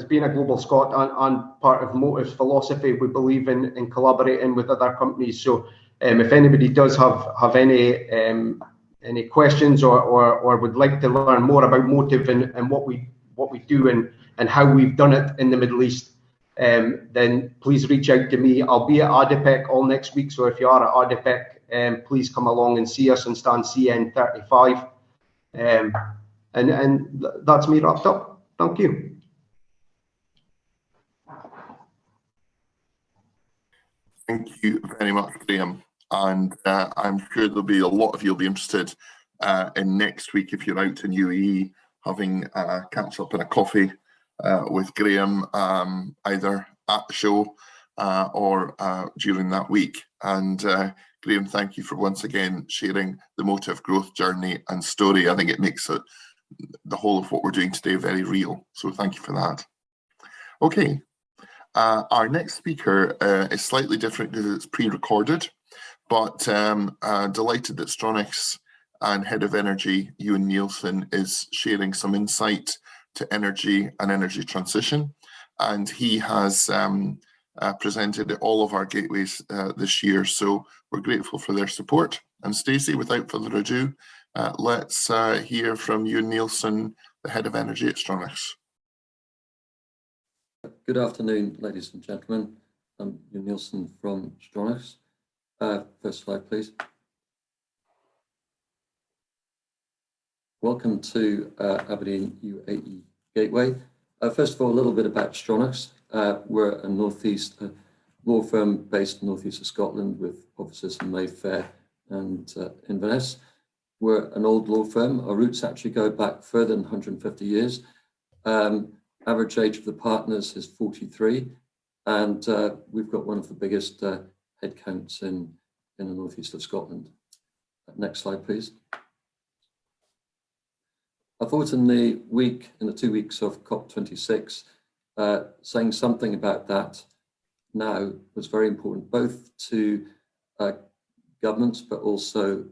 being a global Scot and part of Motive's philosophy, we believe in collaborating with other companies. So if anybody does have any questions or would like to learn more about Motive and what we do and how we've done it in the Middle East, then please reach out to me. I'll be at ADIPEC all next week. So if you are at ADIPEC, please come along and see us and stand CN35. And that's me wrapped up. Thank you. Thank you very much, Graeme. And I'm sure there'll be a lot of you will be interested in next week if you're out in UAE having a catch up and a coffee with Graeme, either at the show or during that week. And Graeme, thank you for once again sharing the Motive growth journey and story. I think it makes the whole of what we're doing today very real. So thank you for that. Okay, our next speaker is slightly different because it's pre-recorded, but delighted that Stronachs and Head of Energy, Ewan Neilson, is sharing some insight to energy and energy transition. And he has presented at all of our gateways this year. So we're grateful for their support. And Stacey, without further ado, let's hear from Ewan Neilson, the Head of Energy at Stronachs. Good afternoon, ladies and gentlemen. I'm Ewan Neilson from Stronachs. First slide, please. Welcome to Aberdeen UAE Gateway. First of all, a little bit about Stronachs. We're a northeast law firm based northeast of Scotland with offices in Mayfair and Inverness. We're an old law firm. Our roots actually go back further than 150 years. Average age of the partners is 43, and we've got one of the biggest headcounts in the northeast of Scotland. Next slide, please. I thought in the 2 weeks of COP26, saying something about that now was very important, both to governments, but also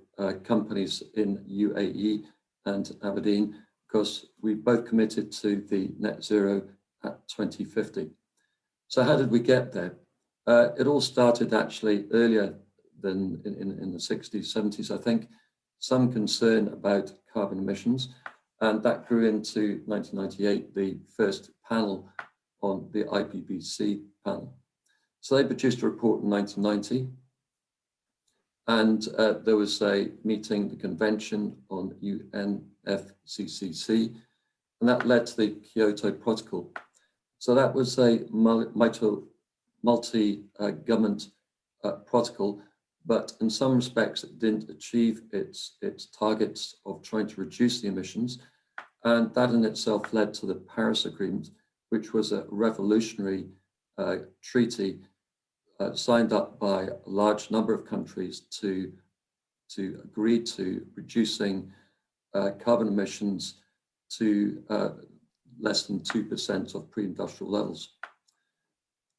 companies in UAE and Aberdeen, because we've both committed to the net zero at 2050. So how did we get there? It all started actually earlier than in the 60s, 70s, I think, some concern about carbon emissions. And that grew into 1998, the first panel on the IPCC panel. So they produced a report in 1990. And there was a meeting, the convention on UNFCCC, and that led to the Kyoto Protocol. So that was a multi-government protocol, but in some respects it didn't achieve its targets of trying to reduce the emissions. And that in itself led to the Paris Agreement, which was a revolutionary treaty signed up by a large number of countries to agree to reducing carbon emissions to less than 2% of pre-industrial levels.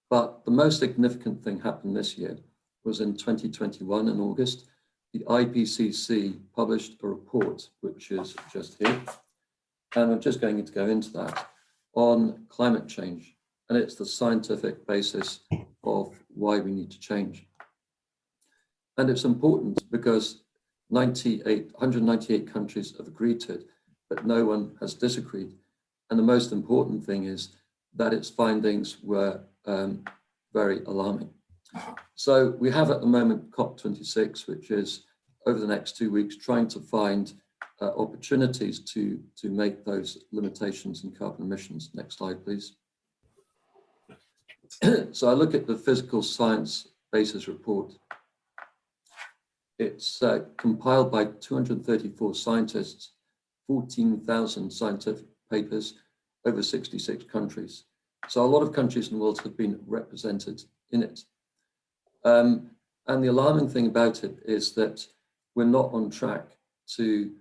But the most significant thing happened this year was in 2021 in August, the IPCC published a report, which is just here, and I'm just going to go into that, on climate change. And it's the scientific basis of why we need to change. And it's important because 198 countries have agreed to it, but no one has disagreed. And the most important thing is that its findings were very alarming. So we have at the moment COP26, which is over the next 2 weeks trying to find opportunities to make those limitations in carbon emissions. Next slide, please. So I look at the physical science basis report. It's compiled by 234 scientists, 14,000 scientific papers, over 66 countries. So a lot of countries in the world have been represented in it. And the alarming thing about it is that we're not on track to,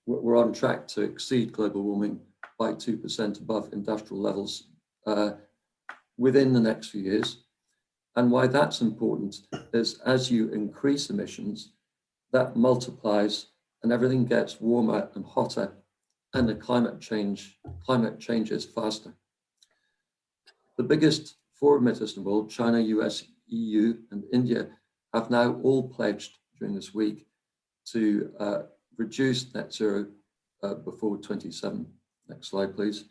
we're on track to exceed global warming by 2% above industrial levels within the next few years. And why that's important is as you increase emissions, that multiplies and everything gets warmer and hotter, and the climate changes faster. The biggest four emitters in the world, China, US, EU, and India, have now all pledged during this week to reduce net zero before 27. Next slide, please.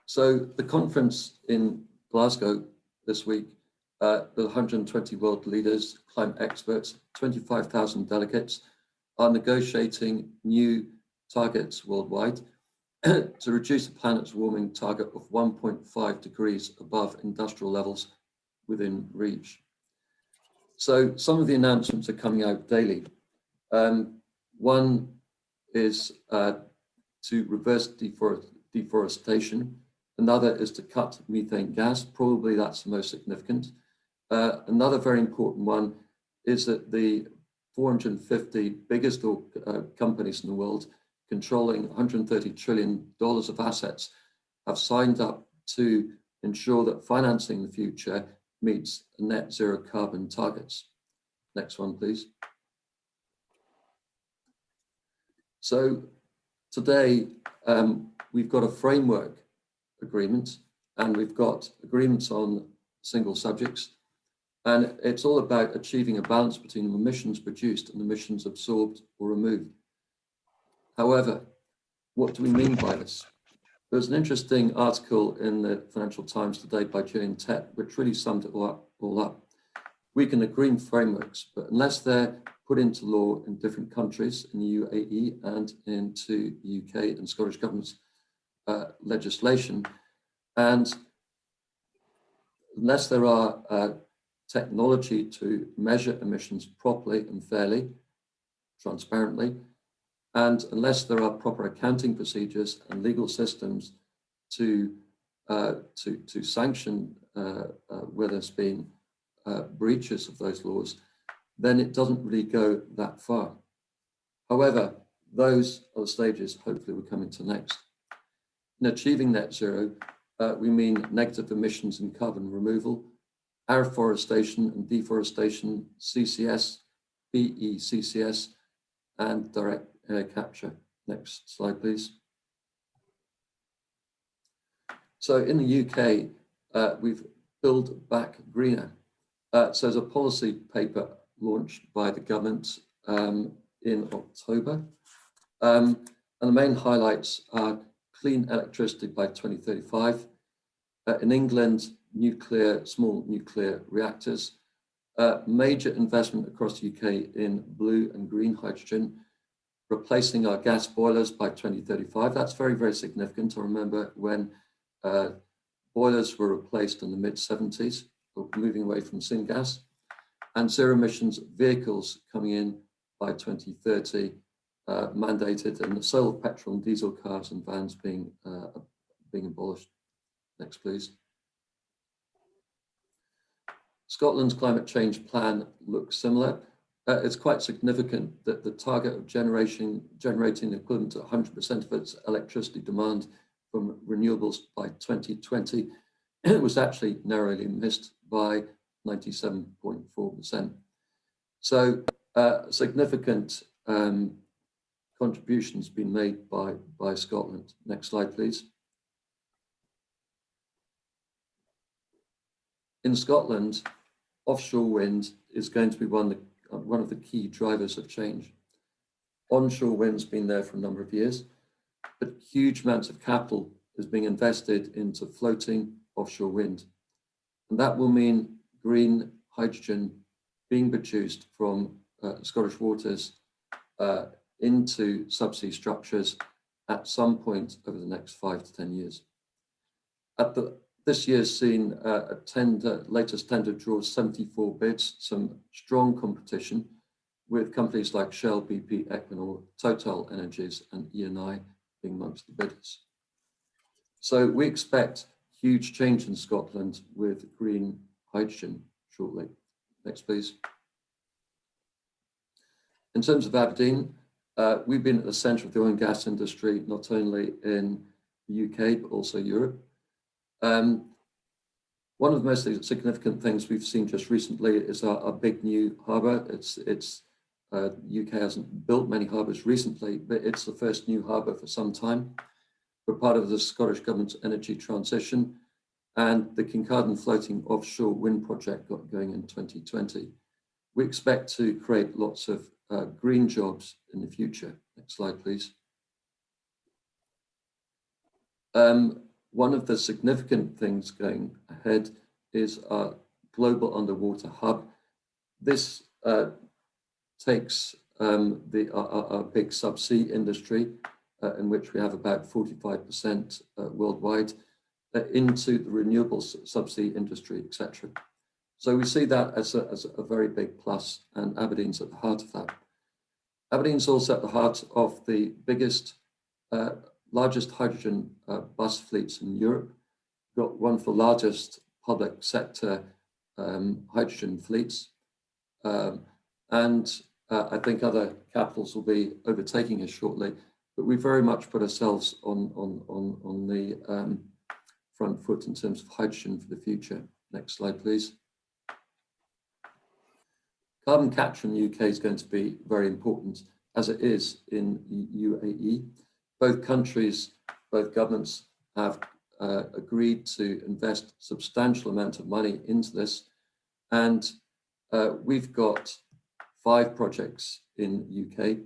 So the conference in Glasgow this week, the 120 world leaders, climate experts, 25,000 delegates are negotiating new targets worldwide to reduce the planet's warming target of 1.5 degrees above industrial levels within reach. So some of the announcements are coming out daily. One is to reverse deforestation. Another is to cut methane gas. Probably that's the most significant. Another very important one is that the 450 biggest companies in the world, controlling $130 trillion of assets, have signed up to ensure that financing in the future meets net zero carbon targets. Next one, please. So today, we've got a framework agreement, and we've got agreements on single subjects. And it's all about achieving a balance between emissions produced and emissions absorbed or removed. However, what do we mean by this? There's an interesting article in the Financial Times today by Jade, which really summed it all up. We can agree frameworks, but unless they're put into law in different countries, in the UAE and into the UK and Scottish government's legislation, and unless there are technology to measure emissions properly and fairly, transparently, and unless there are proper accounting procedures and legal systems to sanction where there's been breaches of those laws, then it doesn't really go that far. However, those are the stages hopefully we're coming to next. In achieving net zero, we mean negative emissions and carbon removal, afforestation and deforestation, CCS, BECCS, and direct air capture. Next slide, please. So in the UK, we've Build Back Greener. So there's a policy paper launched by the government in October. And the main highlights are clean electricity by 2035. In England, small nuclear reactors, major investment across the UK in blue and green hydrogen, replacing our gas boilers by 2035. That's very, very significant. I remember when boilers were replaced in the mid-70s, moving away from syngas, and zero emissions vehicles coming in by 2030, mandated, and the sale of petrol and diesel cars and vans being abolished. Next, please. Scotland's climate change plan looks similar. It's quite significant that the target of generating the equivalent to 100% of its electricity demand from renewables by 2020 was actually narrowly missed by 97.4%. So significant contributions been made by Scotland. Next slide, please. In Scotland, offshore wind is going to be one of the key drivers of change. Onshore wind's been there for a number of years, but huge amounts of capital is being invested into floating offshore wind. And that will mean green hydrogen being produced from Scottish waters into subsea structures at some point over the next 5 to 10 years. This year's seen latest tender draws 74 bids, some strong competition with companies like Shell, BP, Equinor, Total Energies, and Eni being amongst the bidders. So we expect huge change in Scotland with green hydrogen shortly. Next, please. In terms of Aberdeen, we've been at the centre of the oil and gas industry, not only in the UK, but also Europe. One of the most significant things we've seen just recently is our big new harbour. UK hasn't built many harbours recently, but it's the first new harbour for some time. We're part of the Scottish Government's energy transition, and the Kincardine floating offshore wind project got going in 2020. We expect to create lots of green jobs in the future. Next slide, please. One of the significant things going ahead is our global underwater hub. This takes our big subsea industry, in which we have about 45% worldwide, into the renewables subsea industry, etc. So we see that as a very big plus, and Aberdeen's at the heart of that. Aberdeen's also at the heart of the biggest, largest hydrogen bus fleets in Europe. We've got one of the largest public sector hydrogen fleets. And I think other capitals will be overtaking us shortly, but we very much put ourselves on the front foot in terms of hydrogen for the future. Next slide, please. Carbon capture in the UK is going to be very important, as it is in UAE. Both countries, both governments have agreed to invest substantial amount of money into this. And we've got 5 projects in UK,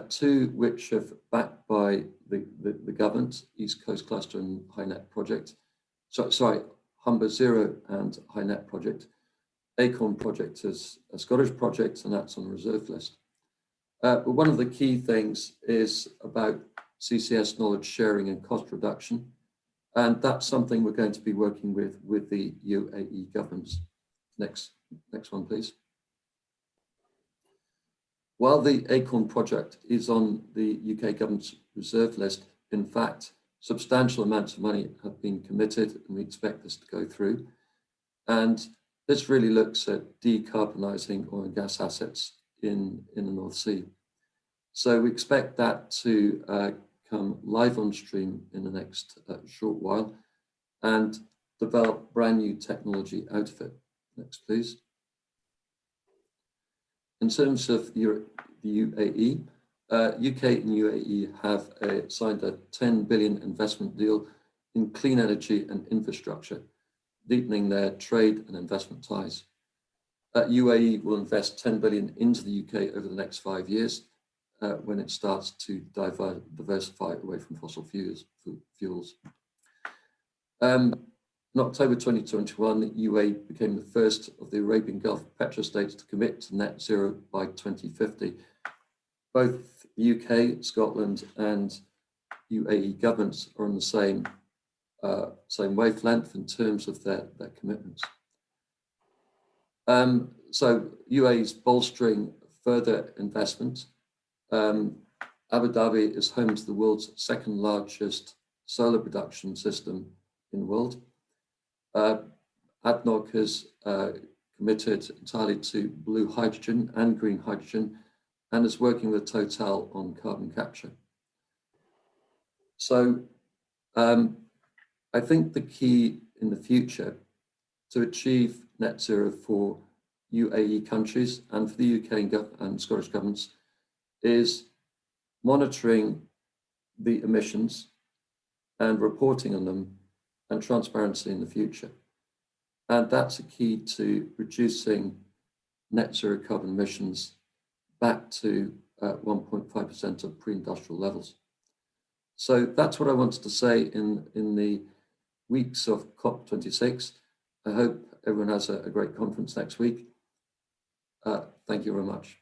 2 which are backed by the government, East Coast Cluster and HyNet project. Humber Zero and HyNet project. Acorn project is a Scottish project, and that's on the reserve list. But one of the key things is about CCS knowledge sharing and cost reduction. And that's something we're going to be working with the UAE governments. Next one, please. While the Acorn project is on the UK government's reserve list, in fact, substantial amounts of money have been committed, and we expect this to go through. And this really looks at decarbonising oil and gas assets in the North Sea. So we expect that to come live on stream in the next short while and develop brand new technology out of it. Next, please. In terms of the UAE, UK and UAE have signed a 10 billion investment deal in clean energy and infrastructure, deepening their trade and investment ties. UAE will invest 10 billion into the UK over the next 5 years when it starts to diversify away from fossil fuels. In October 2021, the UAE became the first of the Arabian Gulf petrostates to commit to net zero by 2050. Both the UK, Scotland, and UAE governments are on the same wavelength in terms of their commitments. So UAE is bolstering further investment. Abu Dhabi is home to the world's second largest solar production system in the world. ADNOC has committed entirely to blue hydrogen and green hydrogen, and is working with Total on carbon capture. So I think the key in the future to achieve net zero for UAE countries and for the UK and Scottish governments is monitoring the emissions and reporting on them and transparency in the future. And that's a key to reducing net zero carbon emissions back to 1.5% of pre-industrial levels. So that's what I wanted to say in the weeks of COP26. I hope everyone has a great conference next week. Thank you very much.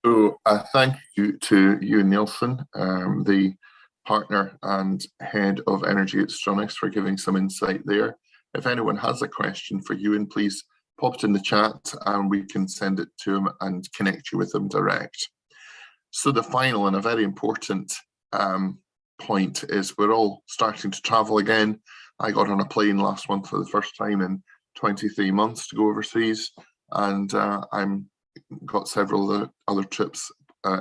So thank you to Ewan Neilson, the partner and head of energy at Stronachs, for giving some insight there. If anyone has a question for Ewan, please pop it in the chat and we can send it to him and connect you with him direct. So the final and a very important point is we're all starting to travel again. I got on a plane last month for the first time in 23 months to go overseas, and I'm got several other trips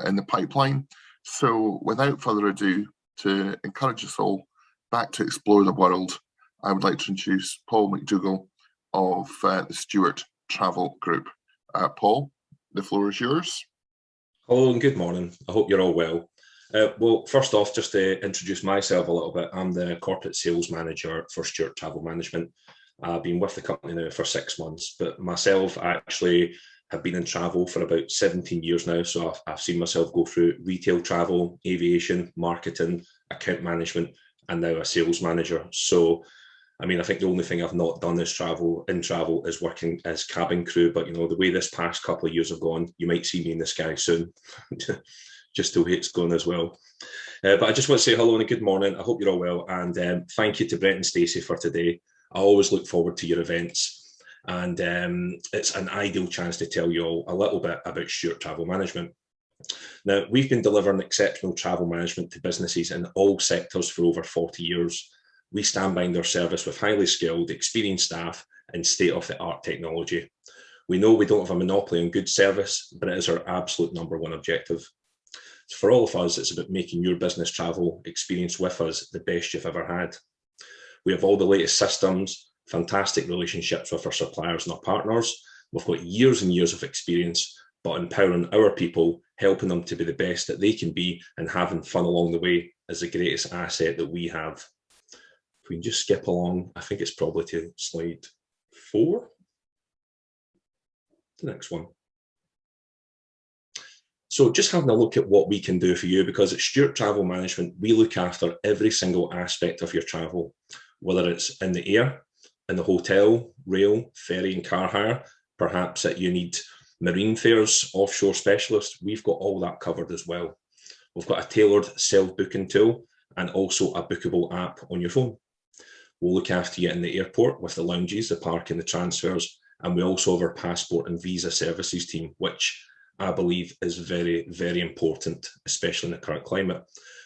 in the pipeline. So without further ado, to encourage us all back to explore the world, I would like to introduce Paul McDougall of the Stewart Travel Group. Paul, the floor is yours. Hello and good morning. I hope you're all well. Well, first off, just to introduce myself a little bit, I'm the Corporate Sales Manager for Stewart Travel Management. I've been with the company now for 6 months, but myself, I actually have been in travel for about 17 years now. So I've seen myself go through retail travel, aviation, marketing, account management, and now a sales manager. So, I mean, I think the only thing I've not done is travel is working as cabin crew. But, you know, the way this past couple of years have gone, you might see me in the sky soon, just the way it's going as well. But I just want to say hello and a good morning. I hope you're all well. And thank you to Brent and Stacey for today. I always look forward to your events. And it's an ideal chance to tell you all a little bit about Stewart Travel Management. Now, we've been delivering exceptional travel management to businesses in all sectors for over 40 years. We stand behind our service with highly skilled, experienced staff and state-of-the-art technology. We know we don't have a monopoly on good service, but it is our absolute #1 objective. for all of us, it's about making your business travel experience with us the best you've ever had. We have all the latest systems, fantastic relationships with our suppliers and our partners. We've got years and years of experience, but empowering our people, helping them to be the best that they can be, and having fun along the way is the greatest asset that we have. If we can just skip along, I think it's probably to slide 4. The next one. So just having a look at what we can do for you, because at Stewart Travel Management, we look after every single aspect of your travel, whether it's in the air, in the hotel, rail, ferry and car hire, perhaps that you need marine fares, offshore specialists, we've got all that covered as well. We've got a tailored self-booking tool and also a bookable app on your phone. We'll look after you in the airport with the lounges, the parking, the transfers, and we also have our passport and visa services team, which I believe is very, very important, especially in the current climate.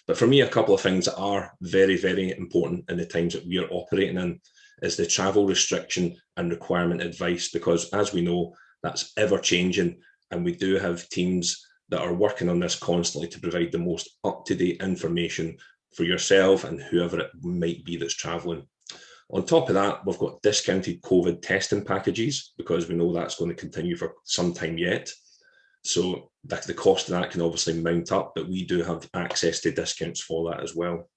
But for me, a couple of things that are very, very important in the times that we are operating in is the travel restriction and requirement advice, because as we know, that's ever changing, and we do have teams that are working on this constantly to provide the most up-to-date information for yourself and whoever it might be that's traveling. On top of that, we've got discounted COVID testing packages, because we know that's going to continue for some time yet. So the cost of that can obviously mount up, but we do have access to discounts for that as well.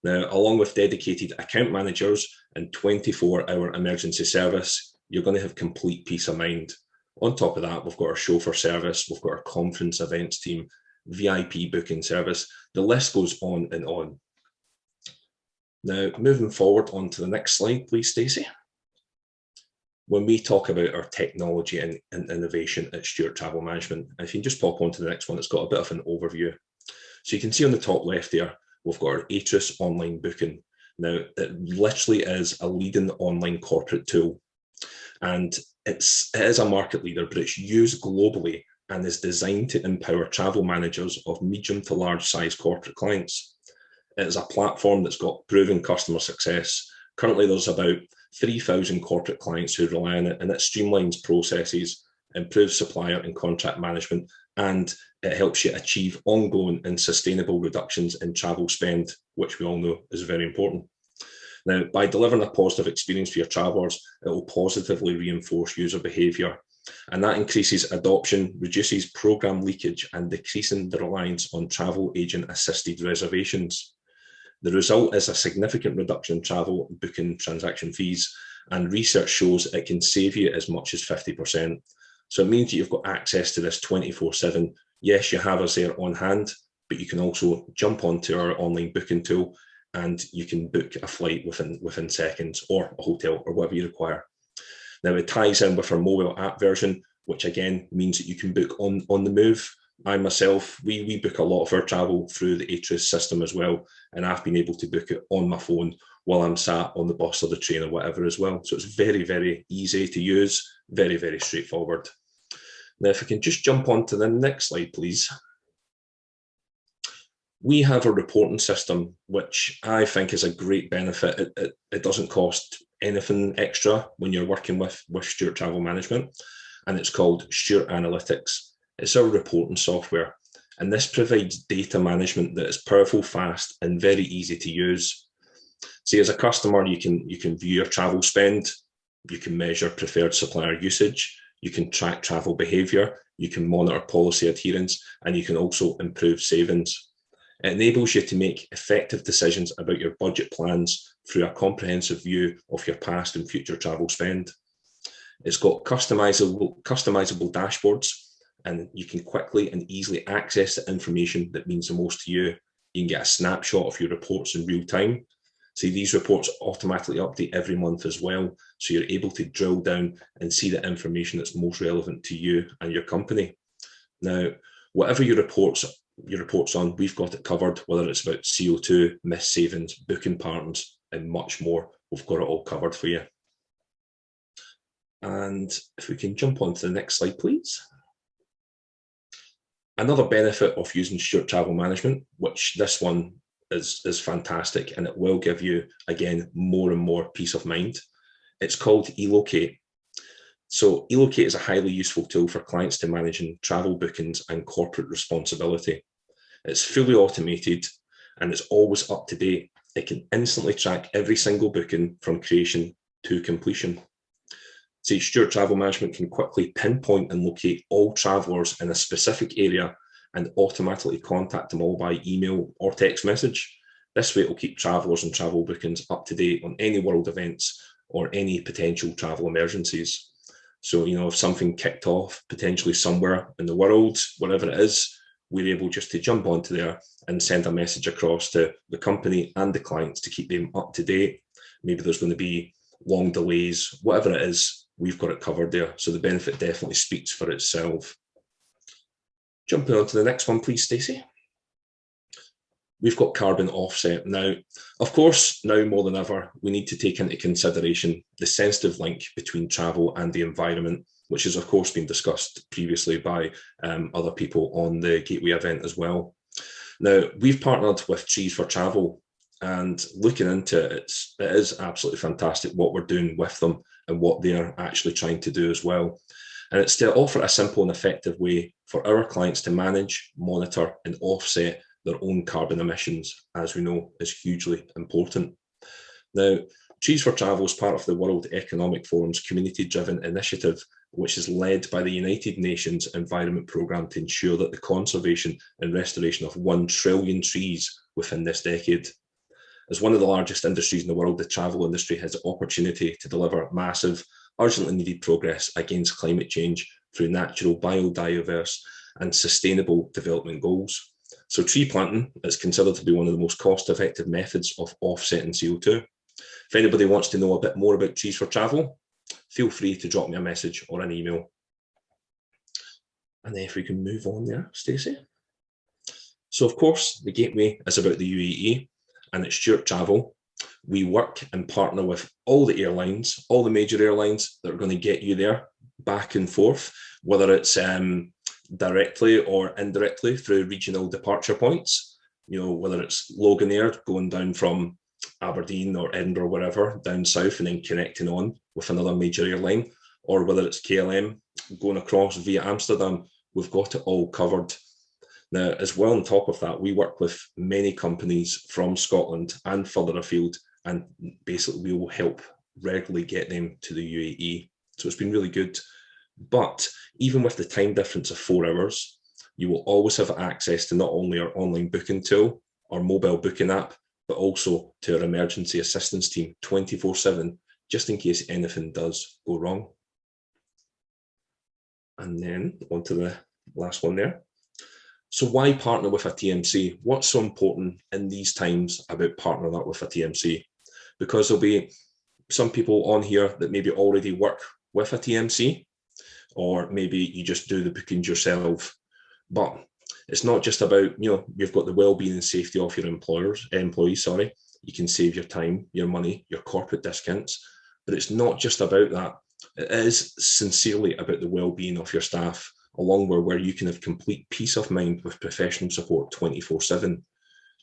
Now, along with dedicated account managers and 24-hour emergency service, you're going to have complete peace of mind. On top of that, we've got our chauffeur service, we've got our conference events team, VIP booking service. The list goes on and on. Now, moving forward onto the next slide, please, Stacey. When we talk about our technology and innovation at Stewart Travel Management, if you can just pop onto the next one, it's got a bit of an overview. So you can see on the top left there, we've got our ATRIS online booking. Now, it literally is a leading online corporate tool. And it is a market leader, but it's used globally and is designed to empower travel managers of medium to large size corporate clients. It is a platform that's got proven customer success. Currently, there's about 3,000 corporate clients who rely on it, and it streamlines processes, improves supplier and contract management, and it helps you achieve ongoing and sustainable reductions in travel spend, which we all know is very important. Now, by delivering a positive experience for your travellers, it will positively reinforce user behaviour, and that increases adoption, reduces programme leakage, and decreasing the reliance on travel agent-assisted reservations. The result is a significant reduction in travel booking transaction fees, and research shows it can save you as much as 50%. So it means that you've got access to this 24/7. Yes, you have us there on hand, but you can also jump onto our online booking tool and you can book a flight within seconds, or a hotel, or whatever you require. Now, it ties in with our mobile app version, which again means that you can book on the move. I myself, we book a lot of our travel through the ATRIS system as well, and I've been able to book it on my phone while I'm sat on the bus or the train or whatever as well. So it's very, very easy to use, very, very straightforward. Now, if we can just jump on to the next slide, please. We have a reporting system, which I think is a great benefit. It doesn't cost anything extra when you're working with Stewart Travel Management, and it's called Stewart Analytics. It's our reporting software, and this provides data management that is powerful, fast, and very easy to use. See, as a customer, you can view your travel spend, you can measure preferred supplier usage, you can track travel behaviour, you can monitor policy adherence, and you can also improve savings. It enables you to make effective decisions about your budget plans through a comprehensive view of your past and future travel spend. It's got customizable dashboards, and you can quickly and easily access the information that means the most to you. You can get a snapshot of your reports in real time. See, these reports automatically update every month as well, so you're able to drill down and see the information that's most relevant to you and your company. Now, whatever your reports on, we've got it covered, whether it's about CO2, missed savings, booking patterns, and much more. We've got it all covered for you. And if we can jump on to the next slide, please. Another benefit of using Stewart Travel Management, which this one is fantastic, and it will give you, again, more and more peace of mind. It's called eLocate. So eLocate is a highly useful tool for clients to manage travel bookings and corporate responsibility. It's fully automated and it's always up to date. It can instantly track every single booking from creation to completion. Say Stuart Travel Management can quickly pinpoint and locate all travellers in a specific area and automatically contact them all by email or text message. This way it will keep travellers and travel bookings up to date on any world events or any potential travel emergencies. So, you know, if something kicked off potentially somewhere in the world, wherever it is, we're able just to jump onto there and send a message across to the company and the clients to keep them up to date. Maybe there's going to be long delays, whatever it is, we've got it covered there. So the benefit definitely speaks for itself. Jumping on to the next one, please, Stacey. We've got carbon offset. Now, of course, now more than ever, we need to take into consideration the sensitive link between travel and the environment, which has, of course, been discussed previously by other people on the Gateway event as well. Now, we've partnered with Trees for Travel, and looking into it, it is absolutely fantastic what we're doing with them and what they're actually trying to do as well. And it's to offer a simple and effective way for our clients to manage, monitor, and offset their own carbon emissions, as we know is hugely important. Now, Trees for Travel is part of the World Economic Forum's community-driven initiative, which is led by the United Nations Environment Programme to ensure that the conservation and restoration of 1 trillion trees within this decade. As one of the largest industries in the world, the travel industry has the opportunity to deliver massive, urgently needed progress against climate change through natural, biodiverse and sustainable development goals. So tree planting is considered to be one of the most cost-effective methods of offsetting CO2. If anybody wants to know a bit more about Trees for Travel, feel free to drop me a message or an email. And then if we can move on there, Stacey. So of course, the Gateway is about the UAE and it's Stuart Travel. We work and partner with all the airlines, all the major airlines that are going to get you there back and forth, whether it's directly or indirectly through regional departure points, you know, whether it's Loganair going down from Aberdeen or Edinburgh, wherever, down south and then connecting on with another major airline, or whether it's KLM going across via Amsterdam, we've got it all covered. Now, as well on top of that, we work with many companies from Scotland and further afield, and basically we will help regularly get them to the UAE. So it's been really good. But even with the time difference of 4 hours, you will always have access to not only our online booking tool, our mobile booking app, but also to our emergency assistance team 24/7, just in case anything does go wrong. And then on to the last one there. So why partner with a TMC? What's so important in these times about partnering up with a TMC? Because there'll be some people on here that maybe already work with a TMC, or maybe you just do the bookings yourself. But it's not just about, you know, you've got the well-being and safety of your employees, sorry. You can save your time, your money, your corporate discounts, but it's not just about that. It is sincerely about the well-being of your staff, along where you can have complete peace of mind with professional support 24/7.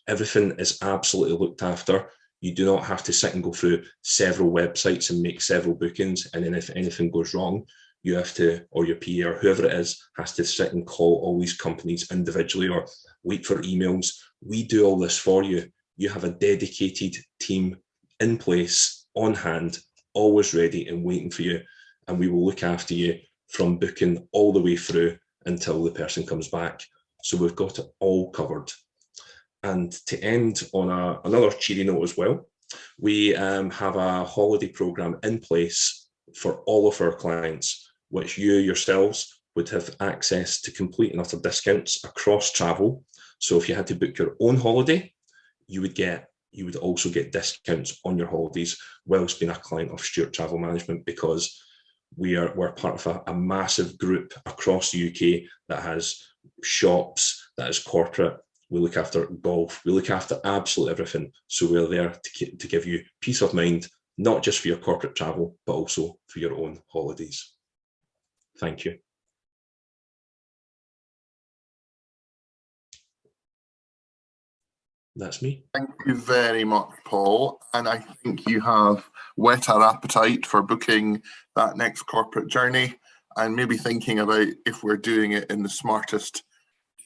Everything is absolutely looked after. You do not have to sit and go through several websites and make several bookings, and then if anything goes wrong, you have to, or your PA or whoever it is, has to sit and call all these companies individually or wait for emails. We do all this for you. You have a dedicated team in place, on hand, always ready and waiting for you. And we will look after you from booking all the way through until the person comes back. So we've got it all covered. And to end on another cheery note as well, we have a holiday program in place for all of our clients, which you yourselves would have access to complete and utter discounts across travel. So if you had to book your own holiday, you would also get discounts on your holidays whilst being a client of Stuart Travel Management, because we're part of a massive group across the UK that has shops, that is corporate. We look after golf, we look after absolutely everything. So we're there to give you peace of mind, not just for your corporate travel, but also for your own holidays. Thank you. That's me. Thank you very much, Paul. And I think you have whet our appetite for booking that next corporate journey and maybe thinking about if we're doing it in the smartest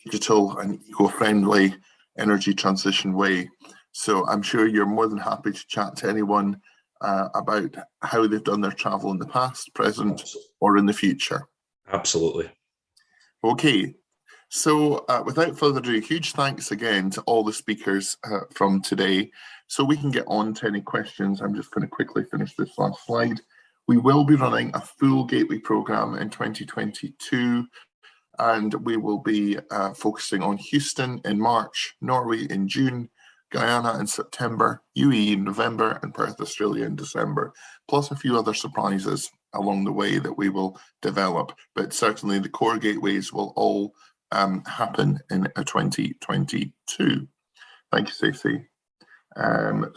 digital and eco-friendly energy transition way. So I'm sure you're more than happy to chat to anyone about how they've done their travel in the past, present, or in the future. Absolutely. Okay, so without further ado, huge thanks again to all the speakers from today. So we can get on to any questions. I'm just going to quickly finish this last slide. We will be running a full Gateway programme in 2022, and we will be focusing on Houston in March, Norway in June, Guyana in September, UAE in November, and Perth, Australia in December, plus a few other surprises along the way that we will develop. But certainly the core gateways will all happen in 2022. Thank you, Stacey.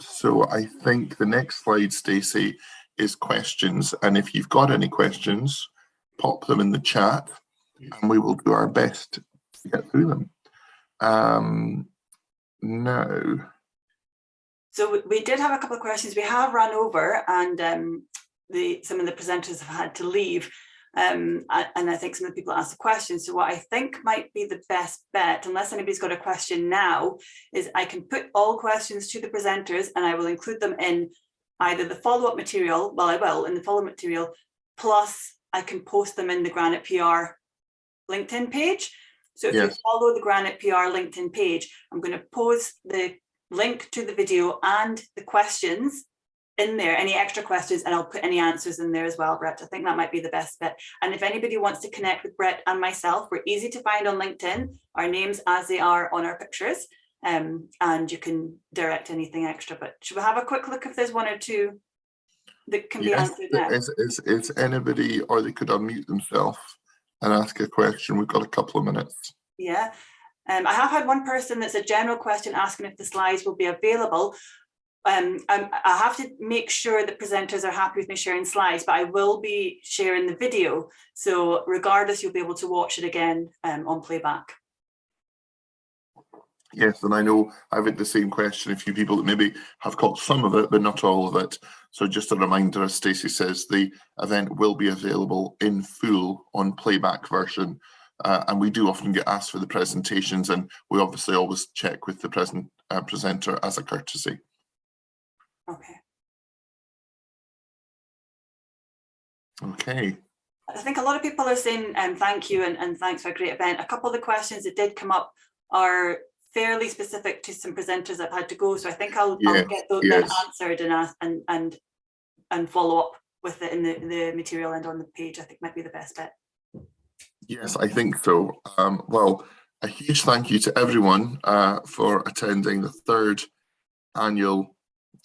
So I think the next slide, Stacey, is questions. And if you've got any questions, pop them in the chat and we will do our best to get through them. No. So we did have a couple of questions. We have run over, and some of the presenters have had to leave. And I think some of the people asked the questions. So what I think might be the best bet, unless anybody's got a question now, is I can put all questions to the presenters and I will include them in either the follow-up material, well, I will, in the follow-up material, plus I can post them in the Granite PR LinkedIn page. So if you follow the Granite PR LinkedIn page, I'm going to post the link to the video and the questions in there, any extra questions, and I'll put any answers in there as well, Brett. I think that might be the best bet. And if anybody wants to connect with Brett and myself, we're easy to find on LinkedIn, our names as they are on our pictures, and you can direct anything extra. But should we have a quick look if there's one or two that can be answered now? Is anybody, or they could unmute themselves and ask a question. We've got a couple of minutes. Yeah. I have had one person that's a general question asking if the slides will be available. I have to make sure that presenters are happy with me sharing slides, but I will be sharing the video. So regardless, you'll be able to watch it again on playback. Yes, and I know I've had the same question, a few people that maybe have caught some of it, but not all of it. So just a reminder, as Stacey says, the event will be available in full on playback version. And we do often get asked for the presentations, and we obviously always check with the presenter as a courtesy. Okay. Okay. I think a lot of people are saying thank you and thanks for a great event. A couple of the questions that did come up are fairly specific to some presenters that had to go, so I think I'll get those answered and follow up with it in the material and on the page. I think might be the best bet. Yes, I think so. Well, a huge thank you to everyone for attending the 3rd annual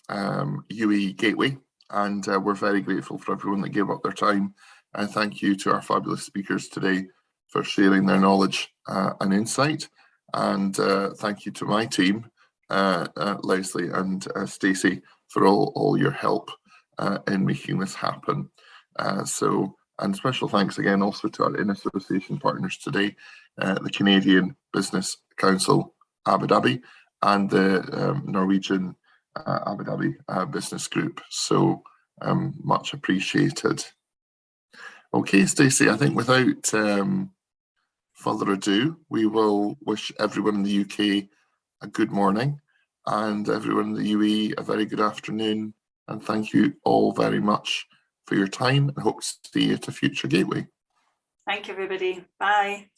UAE Gateway, and we're very grateful for everyone that gave up their time. And thank you to our fabulous speakers today for sharing their knowledge and insight. And thank you to my team, Leslie and Stacey, for all your help in making this happen. And special thanks again also to our in-association partners today, the Canadian Business Council Abu Dhabi and the Norwegian Abu Dhabi Business Group. So much appreciated. Okay, Stacey, I think without further ado, we will wish everyone in the UK a good morning and everyone in the UAE a very good afternoon. And thank you all very much for your time, and hope to see you at a future Gateway. Thank you, everybody. Bye.